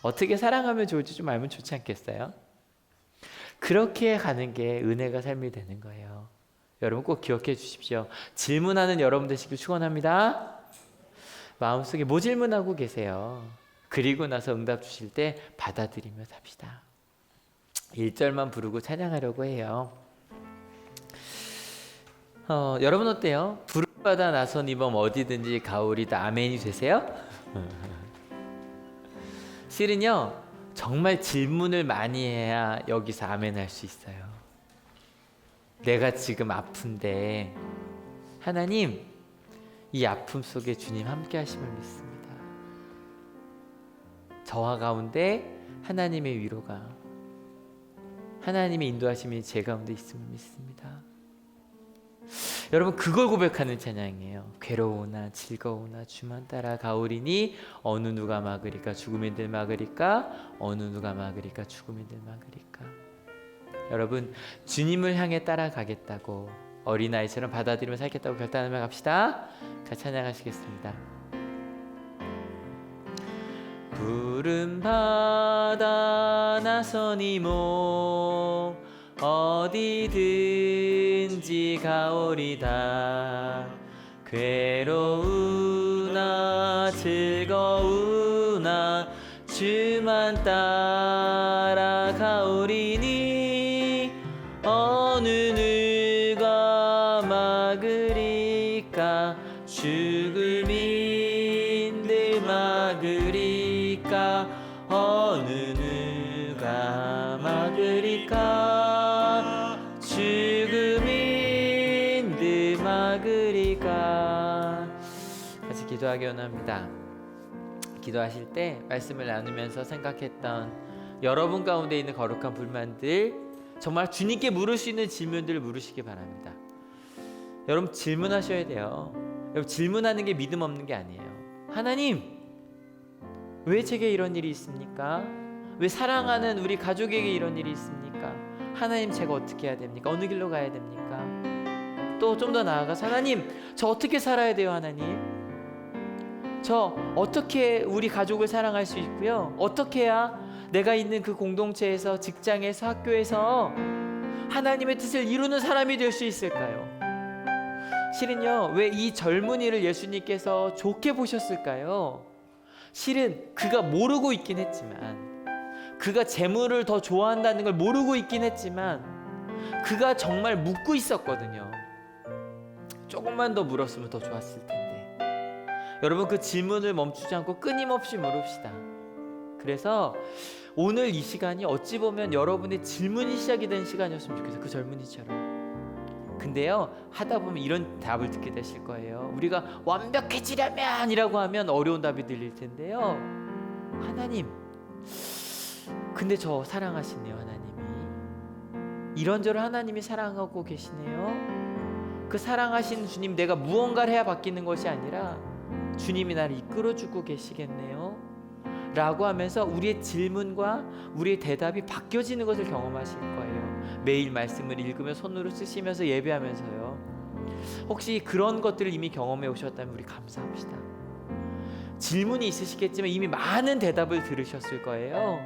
어떻게 사랑하면 좋을지 좀 알면 좋지 않겠어요? 그렇게 가는 게 은혜가 삶이 되는 거예요. 여러분 꼭 기억해 주십시오. 질문하는 여러분 되시길 축원합니다. 마음속에 뭐 질문하고 계세요? 그리고 나서 응답 주실 때 받아들이며 삽시다. 1절만 부르고 찬양하려고 해요. 여러분 어때요? 부름받아 나선 이범 어디든지 가오리다 아멘이 되세요? 실은요, 정말 질문을 많이 해야 여기서 아멘 할 수 있어요. 내가 지금 아픈데 하나님, 이 아픔 속에 주님 함께 하심을 믿습니다. 저와 가운데 하나님의 위로가, 하나님의 인도하심이 제 가운데 있음을 믿습니다. 여러분, 그걸 고백하는 찬양이에요. 괴로우나 즐거우나 주만 따라 가오리니 어느 누가 막으리까 죽음인들 막으리까 어느 누가 막으리까 죽음인들 막으리까. 여러분, 주님을 향해 따라가겠다고 어린아이처럼 받아들이며 살겠다고 결단하며 갑시다. 같이 찬양하시겠습니다. 부름 받아 나서니 몸 어디든지 가오리다. 괴로우나 즐거우나 주만 따라가오리니 어느 누가 막으리까 죽음인들 막으리까 어느 누가 막으리까 죽음인들 막으리까. 같이 기도하기 원합니다. 기도하실 때 말씀을 나누면서 생각했던 여러분 가운데 있는 거룩한 불만들, 정말 주님께 물을 수 있는 질문들을 물으시기 바랍니다. 여러분 질문하셔야 돼요. 여러분 질문하는 게 믿음 없는 게 아니에요. 하나님, 왜 제게 이런 일이 있습니까? 왜 사랑하는 우리 가족에게 이런 일이 있습니까? 하나님, 제가 어떻게 해야 됩니까? 어느 길로 가야 됩니까? 또 좀 더 나아가서 하나님, 저 어떻게 살아야 돼요? 하나님, 저 어떻게 우리 가족을 사랑할 수 있고요? 어떻게 해야 내가 있는 그 공동체에서, 직장에서, 학교에서 하나님의 뜻을 이루는 사람이 될 수 있을까요? 실은요, 왜 이 젊은이를 예수님께서 좋게 보셨을까요? 실은 그가 모르고 있긴 했지만, 그가 재물을 더 좋아한다는 걸 모르고 있긴 했지만, 그가 정말 묻고 있었거든요. 조금만 더 물었으면 더 좋았을 텐데. 여러분, 그 질문을 멈추지 않고 끊임없이 물읍시다. 그래서 오늘 이 시간이 어찌 보면 여러분의 질문이 시작이 된 시간이었으면 좋겠어요. 그 젊은이처럼. 근데요, 하다 보면 이런 답을 듣게 되실 거예요. 우리가 완벽해지려면 이라고 하면 어려운 답이 들릴 텐데요. 하나님, 근데 저 사랑하시네요. 하나님이 이런저런 하나님이 사랑하고 계시네요. 그 사랑하신 주님, 내가 무언가를 해야 바뀌는 것이 아니라 주님이 나를 이끌어주고 계시겠네요 라고 하면서 우리의 질문과 우리의 대답이 바뀌어지는 것을 경험하실 거예요. 매일 말씀을 읽으며 손으로 쓰시면서 예배하면서요. 혹시 그런 것들을 이미 경험해 오셨다면 우리 감사합시다. 질문이 있으시겠지만 이미 많은 대답을 들으셨을 거예요.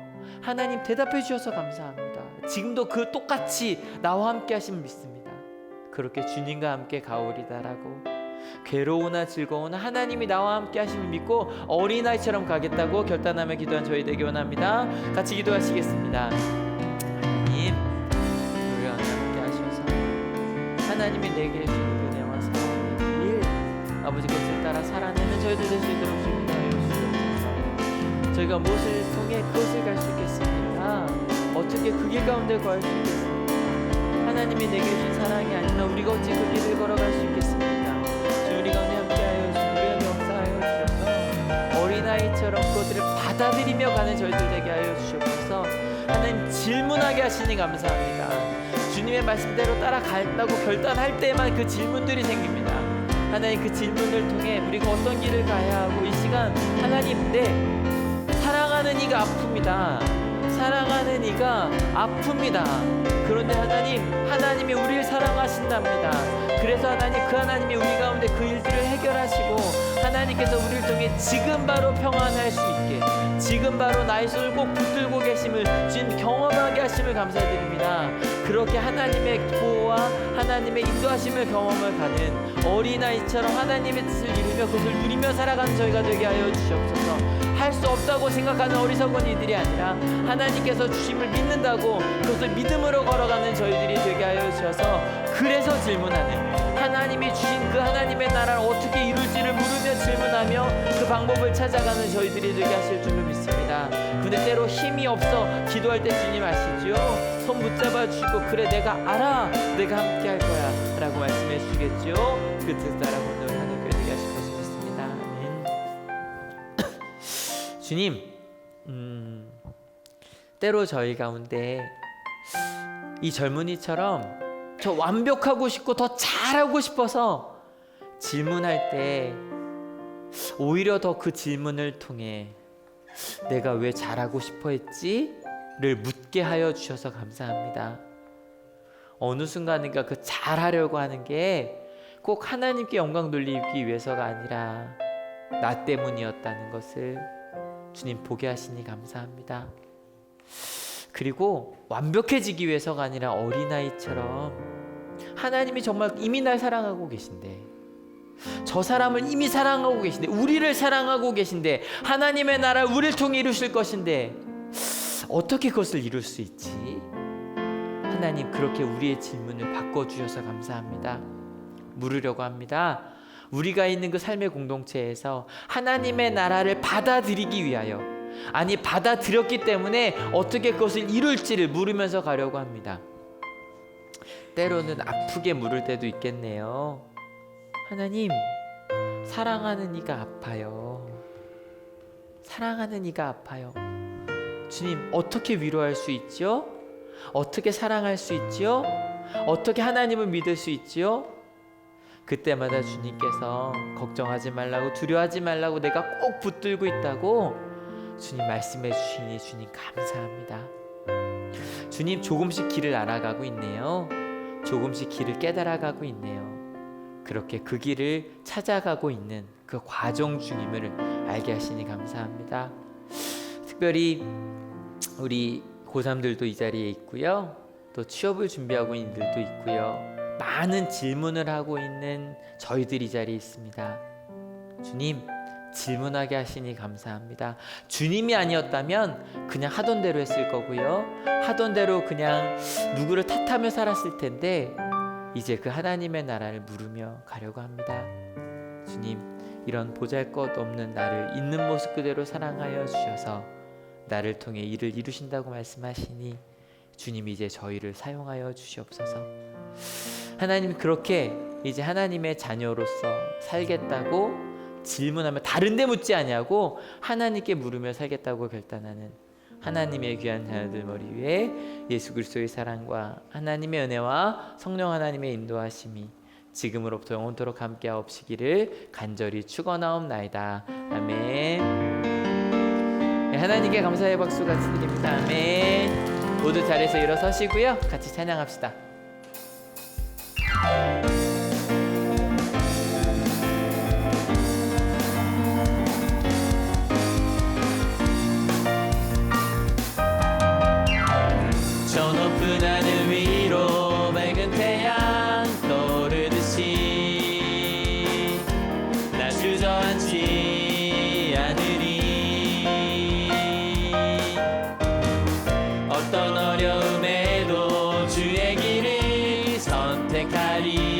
하나님, 대답해 주셔서 감사합니다. 지금도 그 똑같이 나와 함께 하심을 믿습니다. 그렇게 주님과 함께 가오리다라고, 괴로우나 즐거우나 하나님이 나와 함께 하심을 믿고 어린아이처럼 가겠다고 결단하며 기도한 저희 되기 원합니다. 같이 기도하시겠습니다. 하나님, 우리와 함께 하셔서 하나님이 내게 주신 은혜와 사랑의 일, 아버지 것을 따라 살아내는 저희들 될 수 있도록 주님하여 주옵소서. 저희가 무엇을 통해 그것을 갈 수 있겠습니까? 어떻게 그 길 가운데 거할 수 있겠습니까? 하나님이 내게 주신 사랑이 아니면 우리가 어찌 그 길을 걸어갈 수 있겠습니까? 주 우리 가운데 함께하여 주시고 우리 가운데 역사하여 주셔서 어린아이처럼 그것들을 받아들이며 가는 저희들 되게 하여 주시옵소서. 하나님, 질문하게 하시니 감사합니다. 주님의 말씀대로 따라간다고 결단할 때만 그 질문들이 생깁니다. 하나님, 그 질문을 통해 우리가 어떤 길을 가야 하고, 이 시간 하나님, 내 사랑하는 이가 아픕니다. 사랑하는 이가 아픕니다. 그런데 하나님이 우리를 사랑하신답니다. 그래서 그 하나님이 우리 가운데 그 일들을 해결하시고 하나님께서 우리를 통해 지금 바로 평안할 수 있게, 지금 바로 나의 손을 꼭 붙들고 계심을 주님 경험하게 하심을 감사드립니다. 그렇게 하나님의 보호와 하나님의 인도하심을 경험을 가는 어린아이처럼 하나님의 뜻을 이루며 그것을 누리며 살아가는 저희가 되게 하여 주시옵소서. 할 수 없다고 생각하는 어리석은 이들이 아니라 하나님께서 주심을 믿는다고 그것을 믿음으로 걸어가는 저희들이 되게 하여 주셔서, 그래서 질문하는, 하나님이 주신 그 하나님의 나라를 어떻게 이룰지를 물으며 질문하며 그 방법을 찾아가는 저희들이 되게 하실 줄을 믿습니다. 근데 때로 힘이 없어 기도할 때 주님 아시죠? 손 붙잡아 주시고 그래 내가 알아, 내가 함께 할 거야 라고 말씀해 주시겠죠? 그 뜻 따라 건너가는 교회 되게 하실 것을 믿습니다. 아멘. 주님, 때로 저희 가운데 이 젊은이처럼 저 완벽하고 싶고 더 잘하고 싶어서 질문할 때 오히려 더 그 질문을 통해 내가 왜 잘하고 싶어 했지를 묻게 하여 주셔서 감사합니다. 어느 순간인가 그 잘하려고 하는 게 꼭 하나님께 영광 돌리기 위해서가 아니라 나 때문이었다는 것을 주님 보게 하시니 감사합니다. 그리고 완벽해지기 위해서가 아니라 어린아이처럼 하나님이 정말 이미 날 사랑하고 계신데, 저 사람을 이미 사랑하고 계신데, 우리를 사랑하고 계신데, 하나님의 나라 우리를 통해 이루실 것인데 어떻게 그것을 이룰 수 있지? 하나님, 그렇게 우리의 질문을 바꿔주셔서 감사합니다. 물으려고 합니다. 우리가 있는 그 삶의 공동체에서 하나님의 나라를 받아들이기 위하여, 아니 받아들였기 때문에 어떻게 그것을 이룰지를 물으면서 가려고 합니다. 때로는 아프게 물을 때도 있겠네요. 하나님, 사랑하는 이가 아파요. 사랑하는 이가 아파요. 주님, 어떻게 위로할 수 있지요? 어떻게 사랑할 수 있지요? 어떻게 하나님을 믿을 수 있지요? 그때마다 주님께서 걱정하지 말라고, 두려워하지 말라고, 내가 꼭 붙들고 있다고 주님 말씀해 주시니 주님 감사합니다. 주님, 조금씩 길을 알아가고 있네요. 조금씩 길을 깨달아가고 있네요. 그렇게 그 길을 찾아가고 있는 그 과정 중임을 알게 하시니 감사합니다. 특별히 우리 고3들도 이 자리에 있고요. 또 취업을 준비하고 있는 이들도 있고요. 많은 질문을 하고 있는 저희들이 이 자리에 있습니다. 주님, 질문하게 하시니 감사합니다. 주님이 아니었다면 그냥 하던 대로 했을 거고요. 하던 대로 그냥 누구를 탓하며 살았을 텐데 이제 그 하나님의 나라를 물으며 가려고 합니다. 주님, 이런 보잘것없는 나를 있는 모습 그대로 사랑하여 주셔서 나를 통해 일을 이루신다고 말씀하시니 주님, 이제 저희를 사용하여 주시옵소서. 하나님, 그렇게 이제 하나님의 자녀로서 살겠다고 질문하면 다른 데 묻지 아니하고 하나님께 물으며 살겠다고 결단하는 하나님의 귀한 자녀들 머리 위에 예수 그리스도의 사랑과 하나님의 은혜와 성령 하나님의 인도하심이 지금으로부터 영원토록 함께하옵시기를 간절히 축원하옵나이다. 아멘. 하나님께 감사의 박수 같이 드립니다. 아멘. 모두 자리에서 일어서시고요, 같이 찬양합시다. 저 높은 하늘 위로 맑은 태양 떠오르듯이 나 주저앉지 않으리. 어떤 어려움에도 주의 길을 선택하리.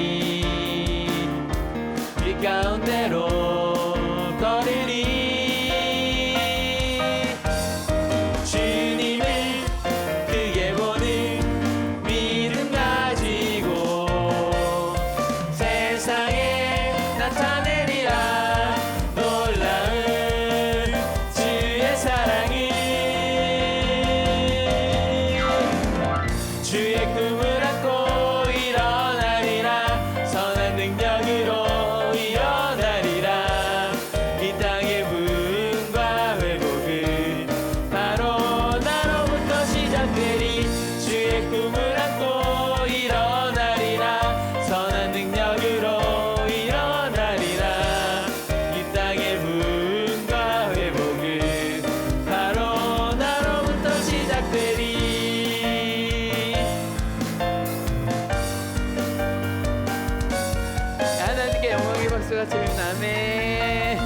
박수 같이 아멘.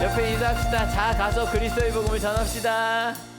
옆에 인사합시다. 자 가서 그리스도의 복음을 전합시다.